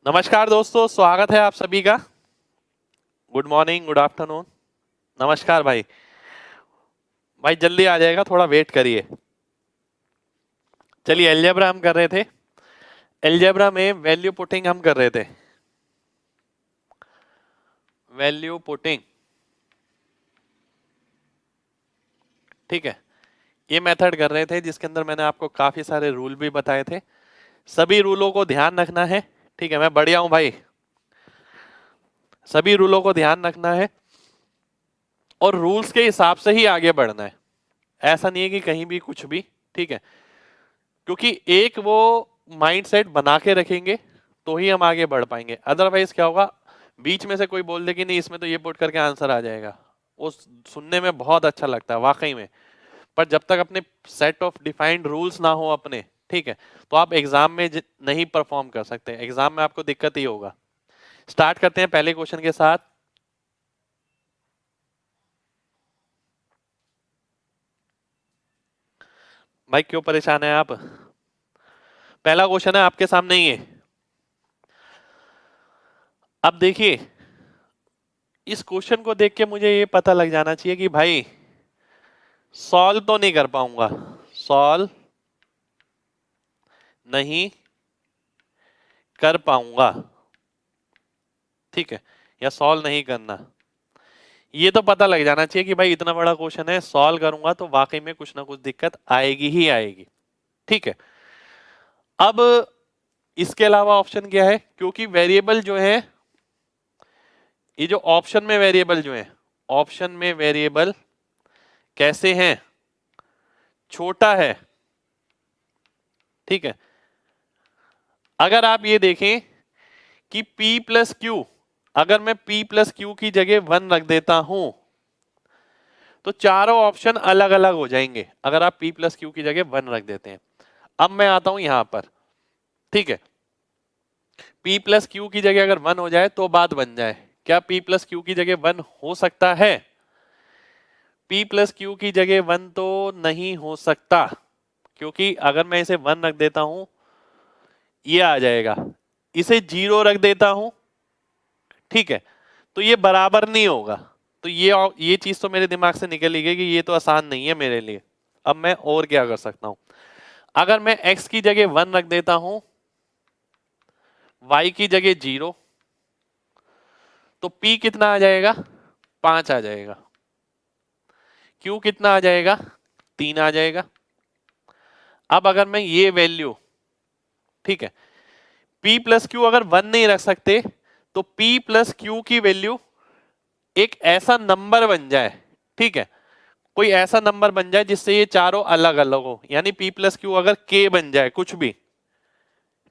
नमस्कार दोस्तों, स्वागत है आप सभी का। Good morning, good afternoon. नमस्कार भाई। भाई जल्दी आ जाएगा, थोड़ा वेट करिए। चलिए, अलजेब्रा हम कर रहे थे। अलजेब्रा में वैल्यू पुटिंग हम कर रहे थे। वैल्यू पुटिंग, ठीक है। ये मेथड कर रहे थे जिसके अंदर मैंने आपको काफी सारे रूल भी बताए थे। सभी रूलों को ध्यान रखना है, ठीक है। मैं बढ़िया हूं भाई। सभी रूलों को ध्यान रखना है और रूल्स के हिसाब से ही आगे बढ़ना है। ऐसा नहीं है कि कहीं भी कुछ भी, ठीक है। क्योंकि एक वो माइंडसेट बना के रखेंगे तो ही हम आगे बढ़ पाएंगे। अदरवाइज क्या होगा, बीच में से कोई बोल दे कि नहीं इसमें तो ये पुट करके आंसर आ जाएगा, वो सुनने में बहुत अच्छा लगता है वाकई में। पर जब तक अपने सेट ऑफ डिफाइंड रूल्स ना हो अपने, ठीक है, तो आप एग्जाम में नहीं परफॉर्म कर सकते। एग्जाम में आपको दिक्कत ही होगा। स्टार्ट करते हैं पहले क्वेश्चन के साथ। भाई क्यों परेशान है आप? पहला क्वेश्चन है आपके सामने ही है। अब देखिए, इस क्वेश्चन को देख के मुझे ये पता लग जाना चाहिए कि भाई सॉल्व तो नहीं कर पाऊंगा, सॉल्व नहीं कर पाऊंगा, ठीक है, या सॉल्व नहीं करना। ये तो पता लग जाना चाहिए कि भाई इतना बड़ा क्वेश्चन है, सॉल्व करूंगा तो वाकई में कुछ ना कुछ दिक्कत आएगी ही आएगी, ठीक है। अब इसके अलावा ऑप्शन क्या है, क्योंकि वेरिएबल जो है, ये जो ऑप्शन में वेरिएबल जो है, ऑप्शन में वेरिएबल कैसे हैं, छोटा है, ठीक है। अगर आप ये देखें कि P प्लस क्यू, अगर मैं P प्लस क्यू की जगह 1 रख देता हूं तो चारों ऑप्शन अलग अलग हो जाएंगे। अगर आप P प्लस क्यू की जगह 1 रख देते हैं। अब मैं आता हूं यहां पर, ठीक है। P प्लस क्यू की जगह अगर 1 हो जाए तो बात बन जाए। क्या P प्लस क्यू की जगह 1 हो सकता है? P प्लस क्यू की जगह 1 तो नहीं हो सकता, क्योंकि अगर मैं इसे 1 रख देता हूं ये आ जाएगा, इसे 0 रख देता हूं, ठीक है, तो ये बराबर नहीं होगा। तो ये चीज तो मेरे दिमाग से निकल ही गई कि ये तो आसान नहीं है मेरे लिए। अब मैं और क्या कर सकता हूं, अगर मैं x की जगह 1 रख देता हूं, y की जगह 0, तो p कितना आ जाएगा? 5 आ जाएगा। q कितना आ जाएगा? 3 आ जाएगा। अब अगर मैं ये वैल्यू, ठीक है, p प्लस क्यू अगर 1 नहीं रख सकते तो p प्लस क्यू की वैल्यू एक ऐसा नंबर बन जाए, ठीक है, कोई ऐसा नंबर बन जाए जिससे ये चारों अलग अलग हो। यानी P प्लस क्यू अगर K बन जाए कुछ भी,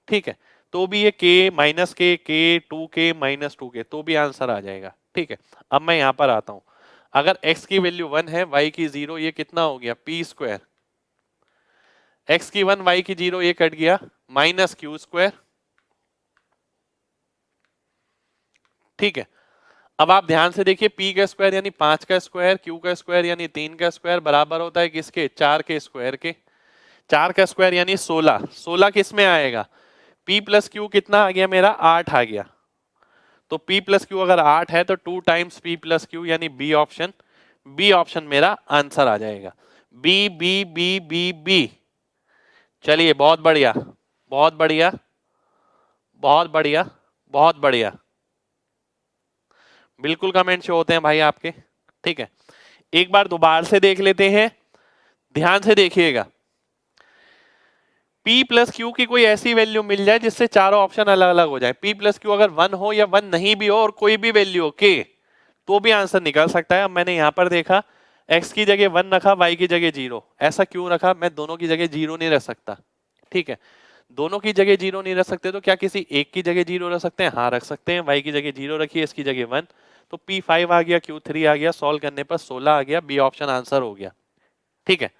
ठीक है, तो भी ये K-K, 2K-2K तो भी आंसर आ जाएगा, ठीक है। अब मैं यहां पर आता हूं, अगर x की वैल्यू 1 है, y की 0, ये कितना हो गया? P square. x की 1, y की 0, ये कट गया, माइनस क्यू स्क्वायर, ठीक है। अब आप ध्यान से देखिए, P का स्क्वायर यानी 5 का स्क्वायर, Q का स्क्वायर यानी 3 का स्क्वायर बराबर होता है किसके? 4 के स्क्वायर के। 4 का स्क्वायर यानी 16। 16 किस में आएगा? P प्लस क्यू कितना आ गया मेरा? 8 आ गया। तो P प्लस क्यू अगर 8 है तो 2 टाइम्स P प्लस क्यू यानी बी ऑप्शन। बी ऑप्शन मेरा आंसर आ जाएगा। B B B B B. चलिए, बहुत बढ़िया, बहुत बढ़िया, बहुत बढ़िया, बहुत बढ़िया। बिल्कुल कमेंट शो होते हैं भाई आपके, ठीक है। एक बार दोबारा से देख लेते हैं, ध्यान से देखिएगा। P प्लस क्यू की कोई ऐसी वैल्यू मिल जाए जिससे चारों ऑप्शन अलग अलग हो जाए। P प्लस क्यू अगर 1 हो या 1 नहीं भी हो और कोई भी वैल्यू हो K, तो भी आंसर निकल सकता है। अब मैंने यहां पर देखा, x की जगह 1 रखा, y की जगह 0। ऐसा क्यों रखा? मैं दोनों की जगह 0 नहीं रख सकता, ठीक है। दोनों की जगह 0 नहीं रख सकते तो क्या किसी एक की जगह 0 रख सकते हैं? हाँ रख सकते हैं। y की जगह 0 रखिए, इसकी जगह 1, तो P5 आ गया, Q3 आ गया, सॉल्व करने पर 16 आ गया, बी ऑप्शन आंसर हो गया, ठीक है।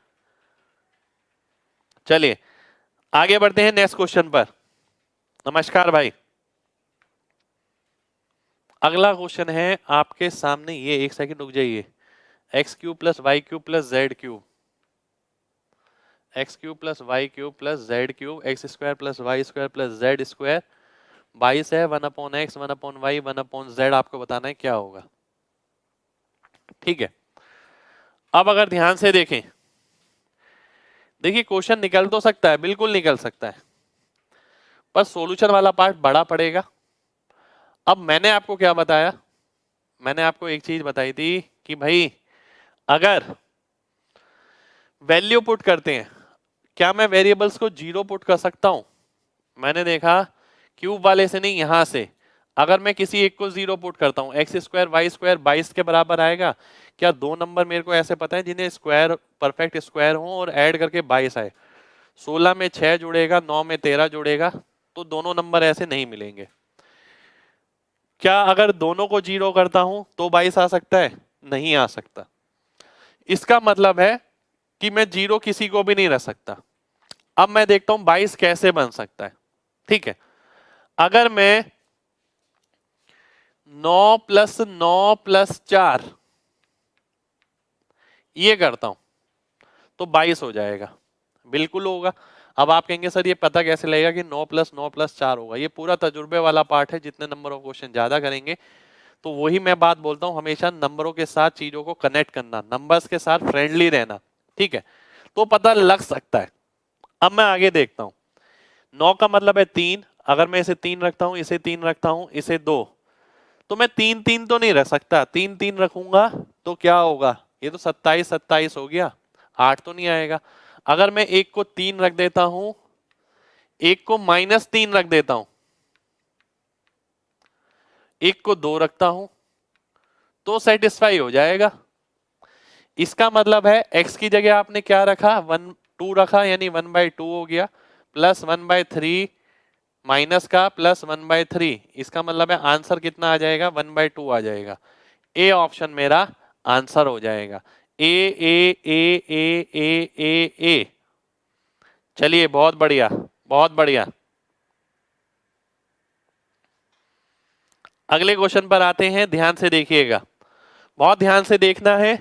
चलिए आगे बढ़ते हैं नेक्स्ट क्वेश्चन पर। नमस्कार भाई। अगला क्वेश्चन है आपके सामने, ये एक सेकंड रुक जाइए। X cube plus y cube plus z cube, x cube plus y cube plus z cube, x square plus y square plus z square 22 है, 1/x, 1/y, 1/z आपको बताना है क्या होगा। ठीक है, अब अगर ध्यान से देखें, देखिए क्वेश्चन निकल तो सकता है, बिल्कुल निकल सकता है, पर सॉल्यूशन वाला पार्ट बड़ा पड़ेगा। अब मैंने आपको क्या बताया, मैंने आपको एक चीज बताई थी कि भाई अगर वैल्यू पुट करते हैं, क्या मैं वेरिएबल्स को जीरो पुट कर सकता हूं? मैंने देखा क्यूब वाले से नहीं, यहां से अगर मैं किसी एक को जीरो पुट करता हूं, एक्स स्क्वायर वाई स्क्वायर 22 के बराबर आएगा। क्या दो नंबर मेरे को ऐसे पता है जिन्हें स्क्वायर परफेक्ट स्क्वायर हो और ऐड करके 22 आए? 16 में 6 जुड़ेगा, 9 में 13 जुड़ेगा, तो दोनों नंबर ऐसे नहीं मिलेंगे। क्या अगर दोनों को जीरो करता हूं तो 22 आ सकता है? नहीं आ सकता। इसका मतलब है कि मैं जीरो किसी को भी नहीं रख सकता। अब मैं देखता हूं 22 कैसे बन सकता है। ठीक है, अगर मैं 9 + 9 + 4 ये करता हूं तो 22 हो जाएगा, बिल्कुल होगा। अब आप कहेंगे सर ये पता कैसे लगेगा कि 9 + 9 + 4 होगा? ये पूरा तजुर्बे वाला पार्ट है, जितने नंबर ऑफ क्वेश्चन ज्यादा करेंगे तो वही मैं बात बोलता हूं, हमेशा नंबरों के साथ चीजों को कनेक्ट करना, नंबर्स के साथ फ्रेंडली रहना। ठीक है, तो पता लग सकता है। अब मैं आगे देखता हूं, 9 का मतलब है 3, अगर मैं इसे 3 रखता हूं, इसे 3 रखता हूं, इसे 2, तो मैं 3 3 तो नहीं रख सकता। 3 3 रखूंगा तो क्या होगा? ये तो 27 27 हो गया, 8 तो नहीं आएगा। अगर मैं एक को 3 रख देता हूं, एक को -3 रख देता हूं, एक को 2 रखता हूं, तो सेटिस्फाई हो जाएगा। इसका मतलब है x की जगह आपने क्या रखा? 1 2 रखा, यानी 1/2 हो गया, प्लस 1/3 माइनस का प्लस 1/3। इसका मतलब है आंसर कितना आ जाएगा? 1/2 आ जाएगा। ए ऑप्शन मेरा आंसर हो जाएगा। ए ए ए ए ए ए ए। चलिए बहुत बढ़िया, बहुत बढ़िया। अगले क्वेश्चन पर आते हैं, ध्यान से देखिएगा, बहुत ध्यान से देखना है।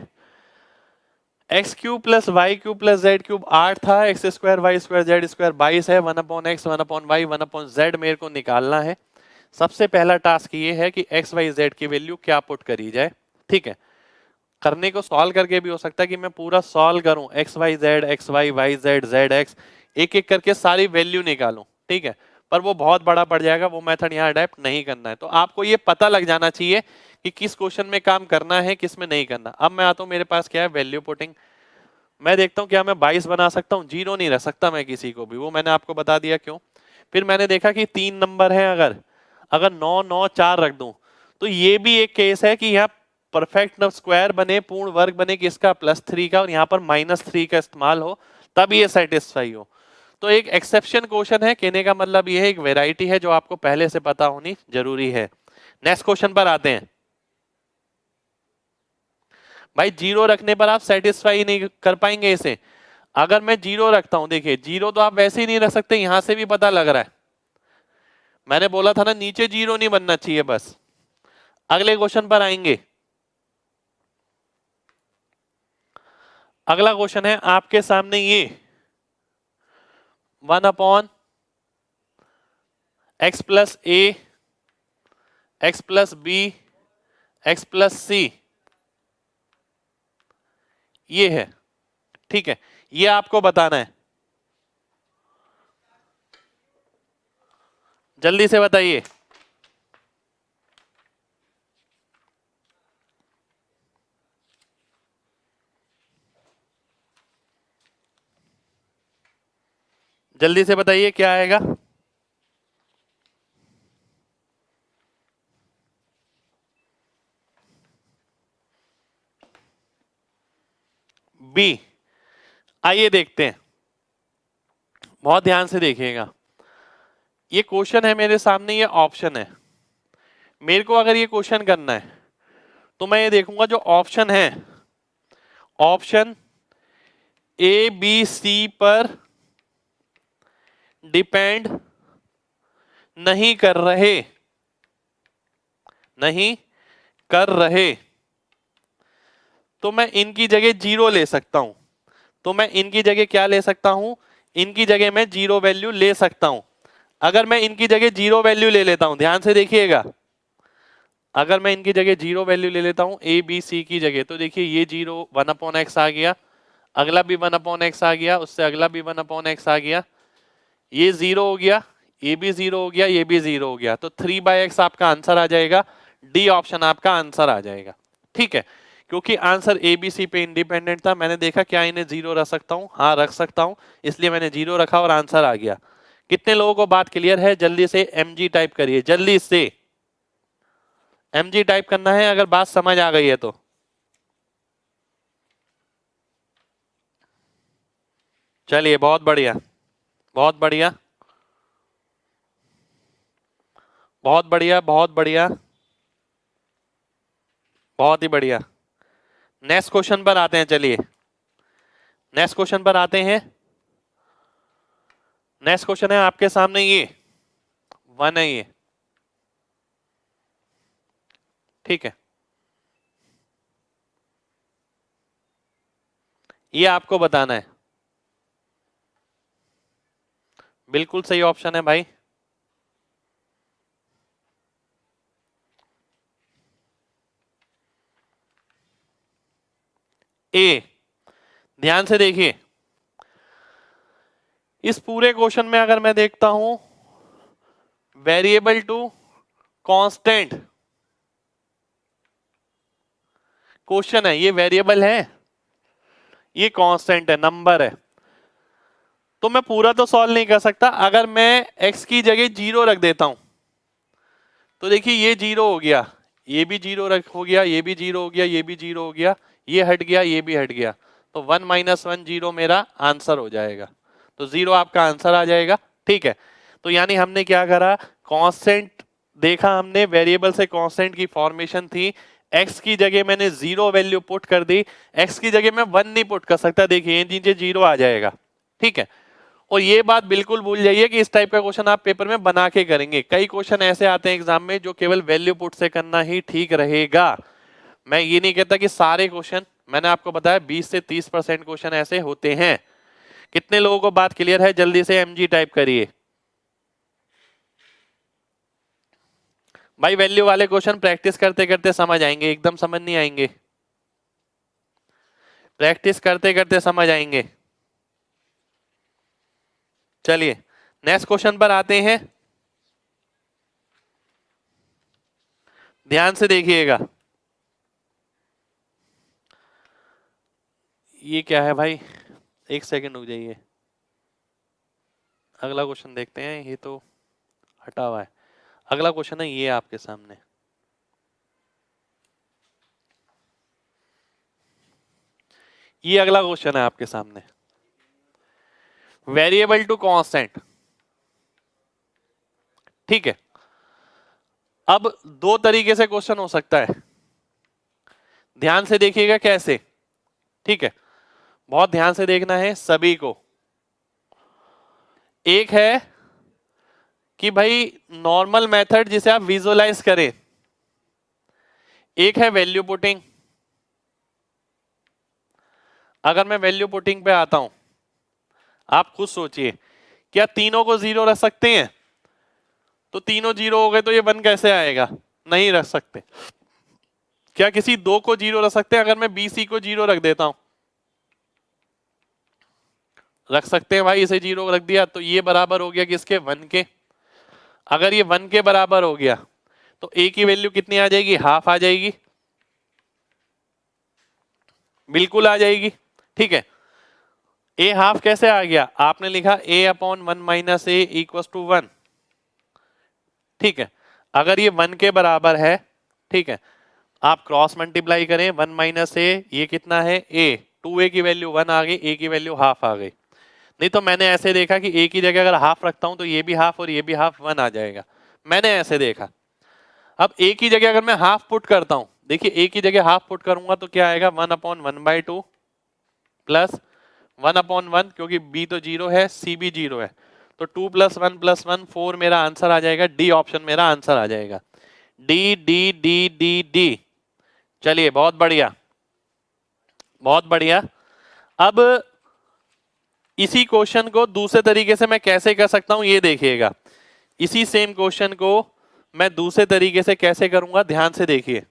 x³ + y³ + z³ 8 था, x² y² z² 22 है, 1/x 1/y 1/z मेरे को निकालना है। सबसे पहला टास्क ये है कि x y z की वैल्यू क्या पुट करी जाए। ठीक है, करने को सॉल्व करके भी हो सकता है कि मैं पूरा सॉल्व करूं, x y z x y y z z x एक एक करके सारी वैल्यू निकालूं। ठीक है, पर वो बहुत बड़ा पड़ जाएगा, वो मेथड यहाँ अडेप्ट नहीं करना है। तो आपको ये पता लग जाना चाहिए कि किस क्वेश्चन में काम करना है, किस में नहीं करना। अब मैं आता हूँ, मेरे पास क्या है? Value putting. मैं देखता हूँ क्या मैं 22 बना सकता हूँ? जीरो नहीं रख सकता मैं किसी को भी, वो मैंने आपको बता दिया क्यों। फिर मैंने देखा कि 3 नंबर है, अगर अगर 9 9 4 रख दूं तो ये भी एक केस है कि यहाँ परफेक्ट स्क्वायर बने, पूर्ण वर्ग बने किसका? +3 का, और यहाँ पर -3 का इस्तेमाल हो तब ये सेटिस्फाई हो। तो एक एक्सेप्शन क्वेश्चन है, कहने का मतलब ये है एक वेराइटी है जो आपको पहले से पता होनी जरूरी है। नेक्स्ट क्वेश्चन पर आते हैं। भाई जीरो रखने पर आप सेटिस्फाई नहीं कर पाएंगे इसे। अगर मैं जीरो रखता हूं, देखिए जीरो तो आप वैसे ही नहीं रख सकते, यहां से भी पता लग रहा है। मैंने बोला था ना नीचे जीरो नहीं बनना चाहिए बस। अगले क्वेश्चन पर आएंगे। अगला क्वेश्चन है आपके सामने ये 1/x + a x + b x + c ये है। ठीक है, ये आपको बताना है, जल्दी से बताइए। जल्दी से बताइए क्या आएगा? बी। आइए देखते हैं, बहुत ध्यान से देखिएगा। ये क्वेश्चन है मेरे सामने, ये ऑप्शन है। मेरे को अगर ये क्वेश्चन करना है तो मैं ये देखूंगा जो ऑप्शन है, ऑप्शन ए बी सी पर डिपेंड नहीं कर रहे, नहीं कर रहे, तो मैं इनकी जगह जीरो ले सकता हूं। तो मैं इनकी जगह क्या ले सकता हूं? इनकी जगह मैं जीरो वैल्यू ले सकता हूं। अगर मैं इनकी जगह जीरो वैल्यू ले लेता हूं, ध्यान से देखिएगा, अगर मैं इनकी जगह जीरो वैल्यू ले लेता हूं ए बी सी की जगह, तो देखिए ये जीरो 1/x आ गया, अगला भी 1/x आ गया, उससे अगला भी 1/x आ गया, ये जीरो हो गया, ये भी जीरो हो गया, ये भी जीरो हो गया, तो 3/x आपका आंसर आ जाएगा, डी ऑप्शन आपका आंसर आ जाएगा। ठीक है, क्योंकि आंसर ए बी सी पे इंडिपेंडेंट था, मैंने देखा क्या इन्हें जीरो रख सकता हूं, हाँ रख सकता हूं, इसलिए मैंने जीरो रखा और आंसर आ गया। कितने लोगों को बात क्लियर है? जल्दी से mg टाइप करिए, जल्दी से mg टाइप करना है अगर बात समझ आ गई है तो। चलिए बहुत बढ़िया, बहुत बढ़िया, बहुत बढ़िया, बहुत बढ़िया, बहुत ही बढ़िया। नेक्स्ट क्वेश्चन पर आते हैं, चलिए नेक्स्ट क्वेश्चन पर आते हैं। नेक्स्ट क्वेश्चन है आपके सामने, ये 1 है ये, ठीक है, ये आपको बताना है। बिल्कुल सही ऑप्शन है भाई, ए। ध्यान से देखिए, इस पूरे क्वेश्चन में अगर मैं देखता हूं वेरिएबल टू कांस्टेंट क्वेश्चन है, ये वेरिएबल है, ये कांस्टेंट है, नंबर है, तो मैं पूरा तो सॉल्व नहीं कर सकता। अगर मैं x की जगह जीरो रख देता हूं तो देखिए ये जीरो हो गया, ये भी जीरो हो गया, ये भी जीरो हो गया, ये भी जीरो हो गया, ये हट गया, ये भी हट गया, तो 1 - 1 जीरो मेरा आंसर हो जाएगा, तो जीरो आपका आंसर आ जाएगा। ठीक है, तो यानी हमने क्या करा, कांस्टेंट देखा हमने, वेरिएबल से कांस्टेंट की फॉर्मेशन थी, x की जगह मैंने जीरो वैल्यू पुट कर दी, x की जगह मैं 1 नहीं पुट कर सकता, देखिए ये नीचे जीरो आ जाएगा। ठीक है, और ये बात बिल्कुल भूल जाइए कि इस टाइप का क्वेश्चन आप पेपर में बना के करेंगे, कई क्वेश्चन ऐसे आते हैं एग्जाम में जो केवल वैल्यू पुट से करना ही ठीक रहेगा। मैं ये नहीं कहता कि सारे क्वेश्चन, मैंने आपको बताया 20 से 30% क्वेश्चन ऐसे होते हैं। कितने लोगों को बात क्लियर है? जल्दी से mg टाइप करिए भाई, वैल्यू वाले क्वेश्चन प्रैक्टिस करते करते समझ आएंगे, एकदम समझ नहीं आएंगे, प्रैक्टिस करते करते समझ आएंगे। चलिए नेक्स्ट क्वेश्चन पर आते हैं, ध्यान से देखिएगा। ये क्या है भाई, एक सेकंड रुक जाइए, अगला क्वेश्चन देखते हैं, ये तो हटा हुआ है। अगला क्वेश्चन है ये आपके सामने, ये अगला क्वेश्चन है आपके सामने, वेरिएबल टू कांस्टेंट। ठीक है, अब दो तरीके से क्वेश्चन हो सकता है, ध्यान से देखिएगा कैसे। ठीक है, बहुत ध्यान से देखना है सभी को। एक है कि भाई नॉर्मल मेथड जिसे आप विजुअलाइज करें, एक है वैल्यू पुटिंग। अगर मैं वैल्यू पुटिंग पे आता हूं, आप खुद सोचिए, क्या तीनों को जीरो रख सकते हैं? तो तीनों जीरो हो गए तो ये 1 कैसे आएगा? नहीं रख सकते। क्या किसी दो को जीरो रख सकते हैं? अगर मैं बी सी को जीरो रख देता हूं, रख सकते हैं भाई, इसे जीरो रख दिया तो ये बराबर हो गया किसके? 1 के। अगर ये 1 के बराबर हो गया तो ए की वैल्यू कितनी आ जाएगी? हाफ आ जाएगी, बिल्कुल आ जाएगी। ठीक है, ए हाफ कैसे आ गया? आपने लिखा a/1 - a = 1। ठीक है, अगर ये 1 के बराबर है, ठीक है, आप क्रॉस मल्टीप्लाई करें, 1 - a, ये कितना है? a, 2a की वैल्यू 1 आ गई, a की वैल्यू हाफ आ गई। नहीं तो मैंने ऐसे देखा कि a की जगह अगर हाफ रखता हूं तो ये भी हाफ और ये भी हाफ, 1 आ जाएगा, मैंने ऐसे देखा। अब a की जगह अगर मैं हाफ पुट करता हूं, देखिए a की जगह हाफ पुट करूंगा तो क्या आएगा? 1/1/2 प्लस 1/1, क्योंकि b तो जीरो है, c भी जीरो है, तो 2 + 1 + 1 4 मेरा आंसर आ जाएगा, डी ऑप्शन मेरा आंसर आ जाएगा, D D D D D. चलिए बहुत बढ़िया, बहुत बढ़िया। अब इसी क्वेश्चन को दूसरे तरीके से मैं कैसे कर सकता हूं, ये देखिएगा। इसी सेम क्वेश्चन को मैं दूसरे तरीके से कैसे करूंगा, ध्यान से देखिए।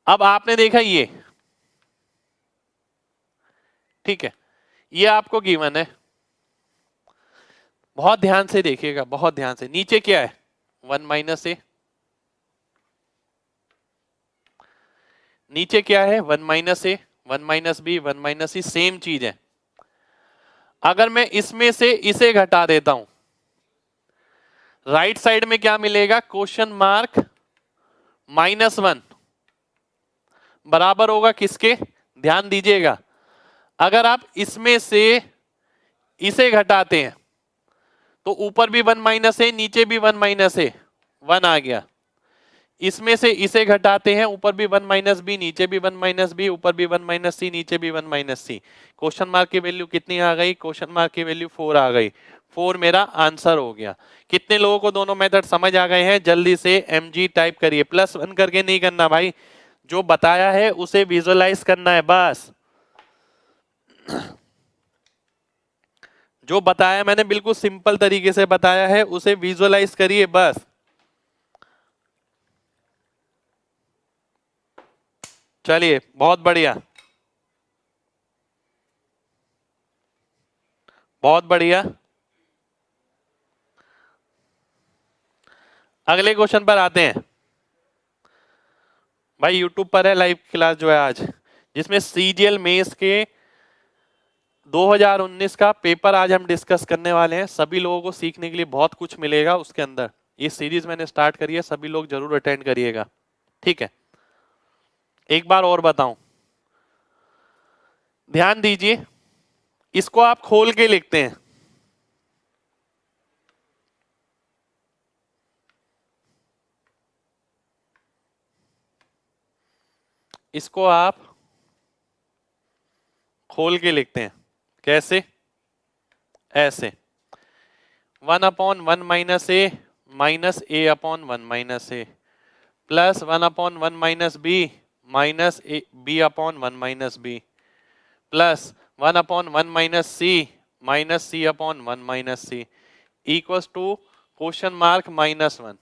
अब आपने देखा ये, ठीक है, ये आपको गिवन है, बहुत ध्यान से देखिएगा, बहुत ध्यान से। नीचे क्या है, 1 माइनस ए, नीचे क्या है, 1 माइनस ए, 1 माइनस बी, 1 माइनस सी, सेम चीज है। अगर मैं इसमें से इसे घटा देता हूं, राइट साइड में क्या मिलेगा, क्वेश्चन मार्क -1 बराबर होगा किसके, ध्यान दीजिएगा। अगर आप इसमें से इसे घटाते हैं तो ऊपर भी 1 माइनस है, नीचे भी 1 माइनस है, 1 आ गया। इसमें से इसे घटाते हैं, ऊपर भी 1 माइनस बी, नीचे भी 1 माइनस बी, ऊपर भी 1 माइनस सी, नीचे भी 1 माइनस सी। क्वेश्चन मार्क की वैल्यू कितनी आ गई, क्वेश्चन मार्क की वैल्यू 4 आ गई। 4 मेरा आंसर हो गया। कितने लोगों को दोनों मेथड समझ आ गए हैं, जल्दी से mg टाइप करिए। +1 करके नहीं करना भाई, जो बताया है उसे विजुअलाइज करना है बस। जो बताया मैंने बिल्कुल सिंपल तरीके से बताया है, उसे विजुअलाइज करिए बस। चलिए बहुत बढ़िया, बहुत बढ़िया। अगले क्वेश्चन पर आते हैं। भाई यूट्यूब पर है लाइव क्लास जो है आज, जिसमें सीजीएल मेंस के 2019 का पेपर आज हम डिस्कस करने वाले हैं। सभी लोगों को सीखने के लिए बहुत कुछ मिलेगा उसके अंदर। ये सीरीज मैंने स्टार्ट करी है, सभी लोग जरूर अटेंड करिएगा, ठीक है। एक बार और बताऊं, ध्यान दीजिए, इसको आप खोल के लिखते हैं। इसको आप खोल के लिखते हैं, कैसे, ऐसे 1/1 minus a minus a upon 1 minus a plus 1/1 minus b minus a b upon 1 minus b plus 1/1 minus c upon 1 minus c equals to question mark -1।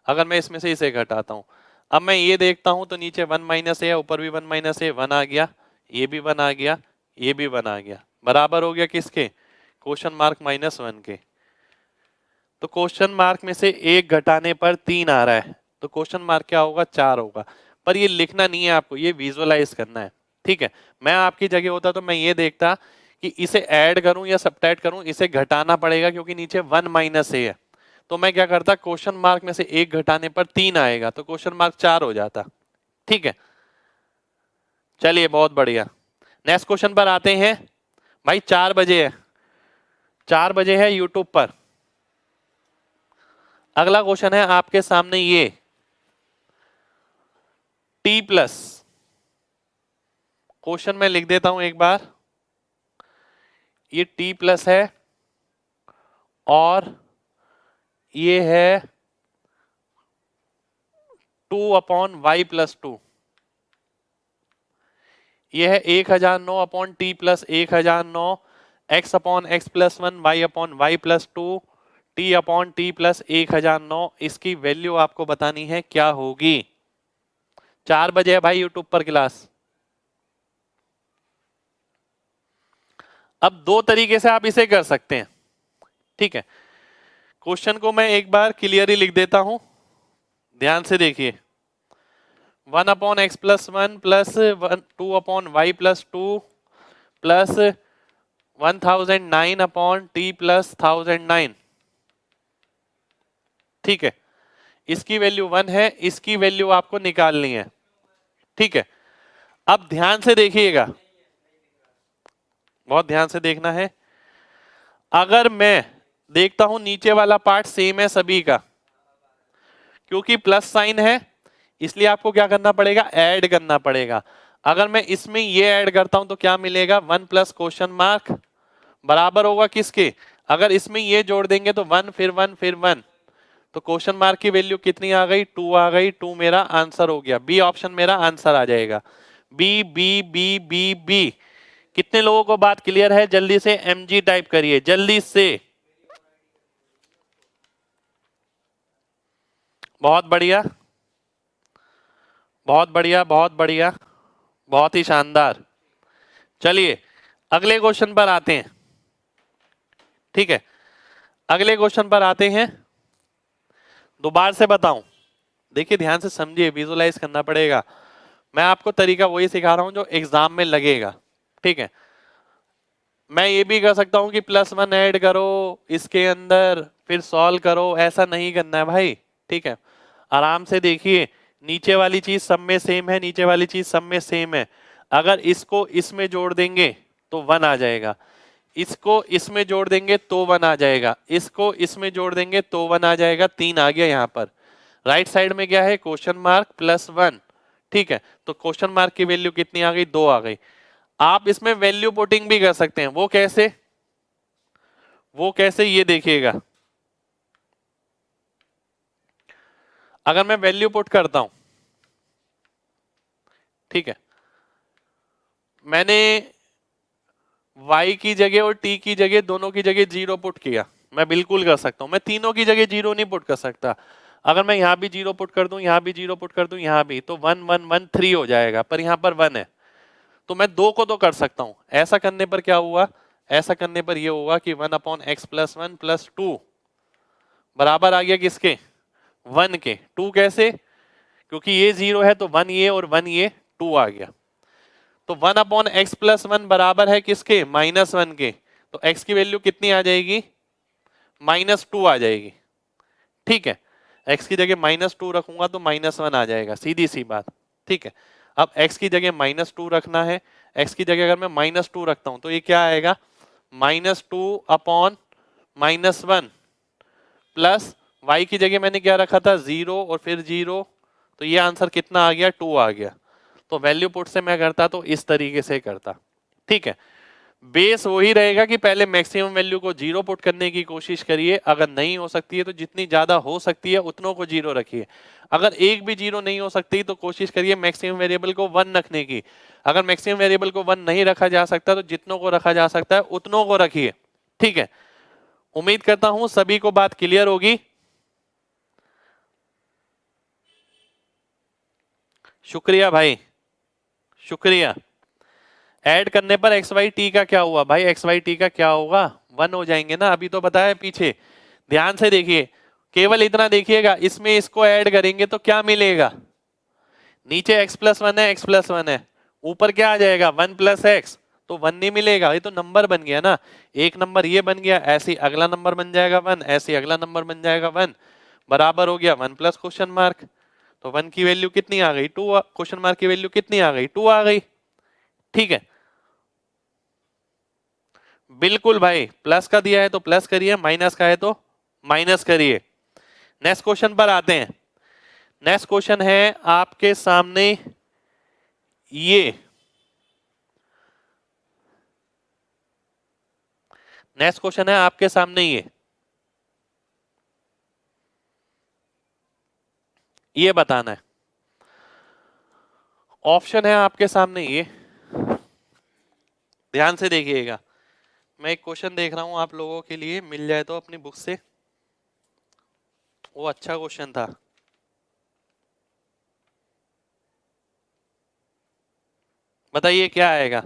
अगर मैं इसमें से इसे घटाता हूं, अब मैं ये देखता हूं तो नीचे 1 माइनस है, ऊपर भी 1 माइनस है, 1 आ गया, ये भी 1 आ गया, ये भी 1 आ गया, बराबर हो गया किसके, क्वेश्चन मार्क -1 के। तो क्वेश्चन मार्क में से 1 घटाने पर 3 आ रहा है, तो क्वेश्चन मार्क क्या होगा, 4 होगा। पर ये लिखना नहीं है आपको, ये विजुअलाइज करना है, ठीक है। मैं आपकी जगह होता तो मैं ये देखता कि इसे ऐड करूं या सब्ट्रैक्ट करूं, इसे घटाना पड़ेगा क्योंकि नीचे 1 माइनस है। तो मैं क्या करता, क्वेश्चन मार्क में से 1 घटाने पर 3 आएगा, तो क्वेश्चन मार्क 4 हो जाता, ठीक है। चलिए बहुत बढ़िया, नेक्स्ट क्वेश्चन पर आते हैं। भाई 4 बजे है, 4 बजे है यूट्यूब पर। अगला क्वेश्चन है आपके सामने, ये टी प्लस, क्वेश्चन मैं लिख देता हूं एक बार। ये टी प्लस है और ये है 2/y+2। ये है 1009 upon T plus 1009 x/x+1 y/y+2 t/t+1009। इसकी वैल्यू आपको बतानी है क्या होगी। 4 बजे है भाई यूट्यूब पर क्लास। अब 2 तरीके से आप इसे कर सकते हैं, ठीक है। क्वेश्चन को मैं एक बार क्लियरली लिख देता हूं, ध्यान से देखिए। 1/x+1 plus 2/y+2 plus 1009 upon T plus 1009, ठीक है। इसकी वैल्यू 1 है, इसकी वैल्यू आपको निकालनी है, ठीक है। अब ध्यान से देखिएगा, बहुत ध्यान से देखना है। अगर मैं देखता हूं नीचे वाला पार्ट सेम है सभी का, क्योंकि प्लस साइन है इसलिए आपको क्या करना पड़ेगा, ऐड करना पड़ेगा। अगर मैं इसमें ये ऐड करता हूं तो क्या मिलेगा, 1 प्लस क्वेश्चन मार्क बराबर होगा किसके, अगर इसमें ये जोड़ देंगे तो 1 फिर 1 फिर 1, तो क्वेश्चन मार्क की वैल्यू कितनी आ गई, 2 आ गई। 2 मेरा आंसर हो गया, बी ऑप्शन मेरा आंसर आ जाएगा। B B B B B कितने लोगों को बात क्लियर है? जल्दी से mg टाइप करिए, जल्दी से। बहुत बढ़िया, बहुत बढ़िया, बहुत बढ़िया, बहुत ही शानदार। चलिए अगले क्वेश्चन पर आते हैं। ठीक है, अगले क्वेश्चन पर आते हैं। दोबारा से बताऊं, देखिए ध्यान से समझिए, विजुलाइज करना पड़ेगा। मैं आपको तरीका वही सिखा रहा हूं जो एग्जाम में लगेगा। ठीक है, मैं ये भी कर सकता हूं कि +1 ऐड करो इसके अंदर फिर सॉल्व करो, ऐसा नहीं करना है भाई। ठीक है, आराम से देखिए, नीचे वाली चीज सब में सेम है, नीचे वाली चीज सब में सेम है। अगर इसको इसमें जोड़ देंगे तो 1 आ जाएगा, इसको इसमें जोड़ देंगे तो 1 आ जाएगा, इसको इसमें जोड़ देंगे तो 1 आ जाएगा। 3 आ गया यहाँ पर। राइट साइड में क्या है? Question mark +1। ठीक है, तो क्वेश्चन मार्क की वैल्यू कितनी आ गई? 2 आ गई। आप इसमें वैल्यू पुटिंग भी कर सकते हैं। वो कैसे? वो कैसे, ये देखिएगा। अगर मैं वैल्यू पुट करता हूं, ठीक है, मैंने y की जगह और t की जगह, दोनों की जगह 0 पुट किया, मैं बिल्कुल कर सकता हूं। मैं तीनों की जगह 0 नहीं पुट कर सकता। अगर मैं यहां भी 0 पुट कर दूं, यहां भी 0 पुट कर दूं, यहां भी, तो 1 1 1 3 हो जाएगा, पर यहां पर 1 है। तो मैं 2 को तो कर सकता हूं। ऐसा करने पर क्या हुआ? ऐसा करने पर यह होगा कि 1/x + 1 + 2 बराबर आ गया किसके? 1 के। 2 कैसे? क्योंकि ये 0 है तो 1 ये और 1 ये, 2 आ गया। तो 1/x + 1 बराबर है किसके? -1 के। तो x की वैल्यू कितनी आ जाएगी? -2 आ जाएगी। ठीक है, x की जगह -2 रखूंगा तो -1 आ जाएगा, सीधी सी बात। ठीक है, अब x की जगह -2 रखना है। x की जगह अगर मैं -2 रखता हूं तो ये क्या आएगा? -2/-1 प्लस y की जगह मैंने क्या रखा था? 0 और फिर 0, तो ये आंसर कितना आ गया? 2 आ गया। तो वैल्यू पुट से मैं करता तो इस तरीके से करता। ठीक है, बेस वही रहेगा कि पहले मैक्सिमम वैल्यू को 0 पुट करने की कोशिश करिए। अगर नहीं हो सकती है तो जितनी ज्यादा हो सकती है उतनों को 0 रखिए। अगर एक भी 0 नहीं हो सकती तो कोशिश करिए मैक्सिमम वेरिएबल को 1 रखने की। अगर मैक्सिमम वेरिएबल को 1 नहीं रखा जा सकता तो जितनों को रखा जा सकता है उतनों को रखिए। ठीक है, उम्मीद करता हूं सभी को बात क्लियर होगी। शुक्रिया भाई, शुक्रिया। ऐड करने पर एक्स वाई टी का क्या हुआ भाई? एक्स वाई टी का क्या होगा? 1 हो जाएंगे ना, अभी तो बताया पीछे। ध्यान से देखिए, केवल इतना देखिएगा, इसमें इसको ऐड करेंगे तो क्या मिलेगा? नीचे x + 1 है, x + 1 है, ऊपर क्या आ जाएगा? 1 + x, तो 1 नहीं मिलेगा। ये तो नंबर बन गया ना, एक नंबर ये बन गया, ऐसे ही अगला नंबर बन जाएगा 1, ऐसे ही अगला नंबर बन जाएगा 1, बराबर हो गया 1 + क्वेश्चन मार्क। तो 1 की वैल्यू कितनी आ गई? 2। क्वेश्चन मार्क की वैल्यू कितनी आ गई? 2 आ गई। ठीक है, बिल्कुल भाई, प्लस का दिया है तो प्लस करिए, माइनस का है तो माइनस करिए। नेक्स्ट क्वेश्चन पर आते हैं। नेक्स्ट क्वेश्चन है आपके सामने ये। नेक्स्ट क्वेश्चन है आपके सामने ये बताना है। ऑप्शन है आपके सामने ये, ध्यान से देखिएगा। मैं एक क्वेश्चन देख रहा हूं आप लोगों के लिए, मिल जाए तो अपनी बुक से। वो अच्छा क्वेश्चन था। बताइए क्या आएगा?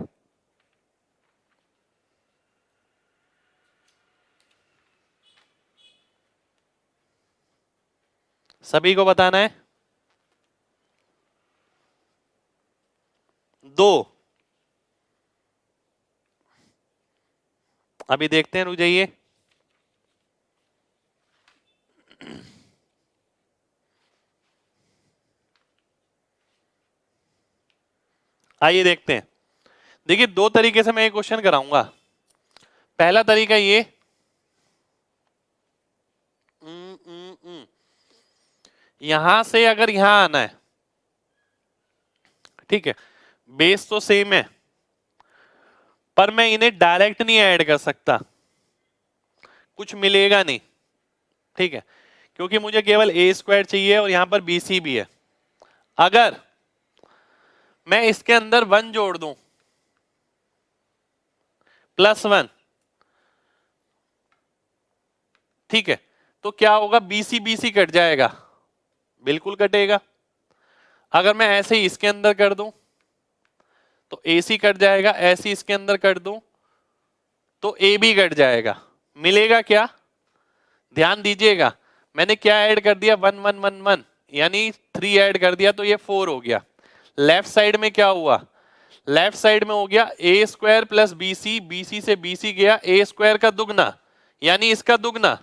सभी को बताना है। 2। अभी देखते हैं, रुक जाइए। आइए देखते हैं। देखिए, 2 तरीके से मैं ये क्वेश्चन कराऊंगा। पहला तरीका ये, यहां से अगर यहां आना है, ठीक है, बेस तो सेम है, पर मैं इन्हें डायरेक्ट नहीं ऐड कर सकता, कुछ मिलेगा नहीं। ठीक है, क्योंकि मुझे केवल a² चाहिए और यहां पर bc भी है। अगर मैं इसके अंदर 1 जोड़ दूं, +1, ठीक है। तो क्या होगा, BC BC कट जाएगा, बिल्कुल कटेगा। अगर मैं ऐसे ही इसके अंदर कर दूं तो AC कट जाएगा, ऐसे इसके अंदर कर दूं तो AB कट जाएगा। मिलेगा क्या, ध्यान दीजिएगा, मैंने क्या ऐड कर दिया, 1 1 1 1, यानी 3 ऐड कर दिया तो ये 4 हो गया। लेफ्ट साइड में क्या हुआ, लेफ्ट साइड में हो गया A² प्लस BC, BC से BC गया A² का दुगना, यानी इसका दुगना,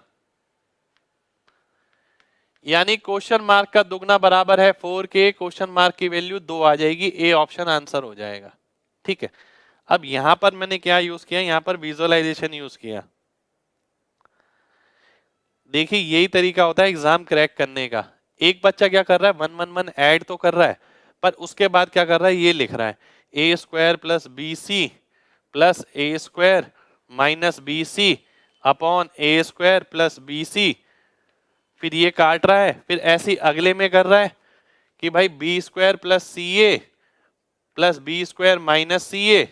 यानी क्वेश्चन मार्क का दुगना बराबर है 4 के, क्वेश्चन मार्क की वैल्यू 2 आ जाएगी, ए ऑप्शन आंसर हो जाएगा। ठीक है, अब यहां पर मैंने क्या यूज किया, यहां पर विजुअलाइजेशन यूज किया। देखिए यही तरीका होता है एग्जाम क्रैक करने का। एक बच्चा क्या कर रहा है, 1 1 1 ऐड तो कर रहा है, पर उसके बाद क्या कर रहा है, ये लिख रहा है A² plus BC plus A² minus BC upon A² plus BC, फिर ये काट रहा है, फिर ऐसे अगले में कर रहा है कि भाई B² plus CA plus B² minus CA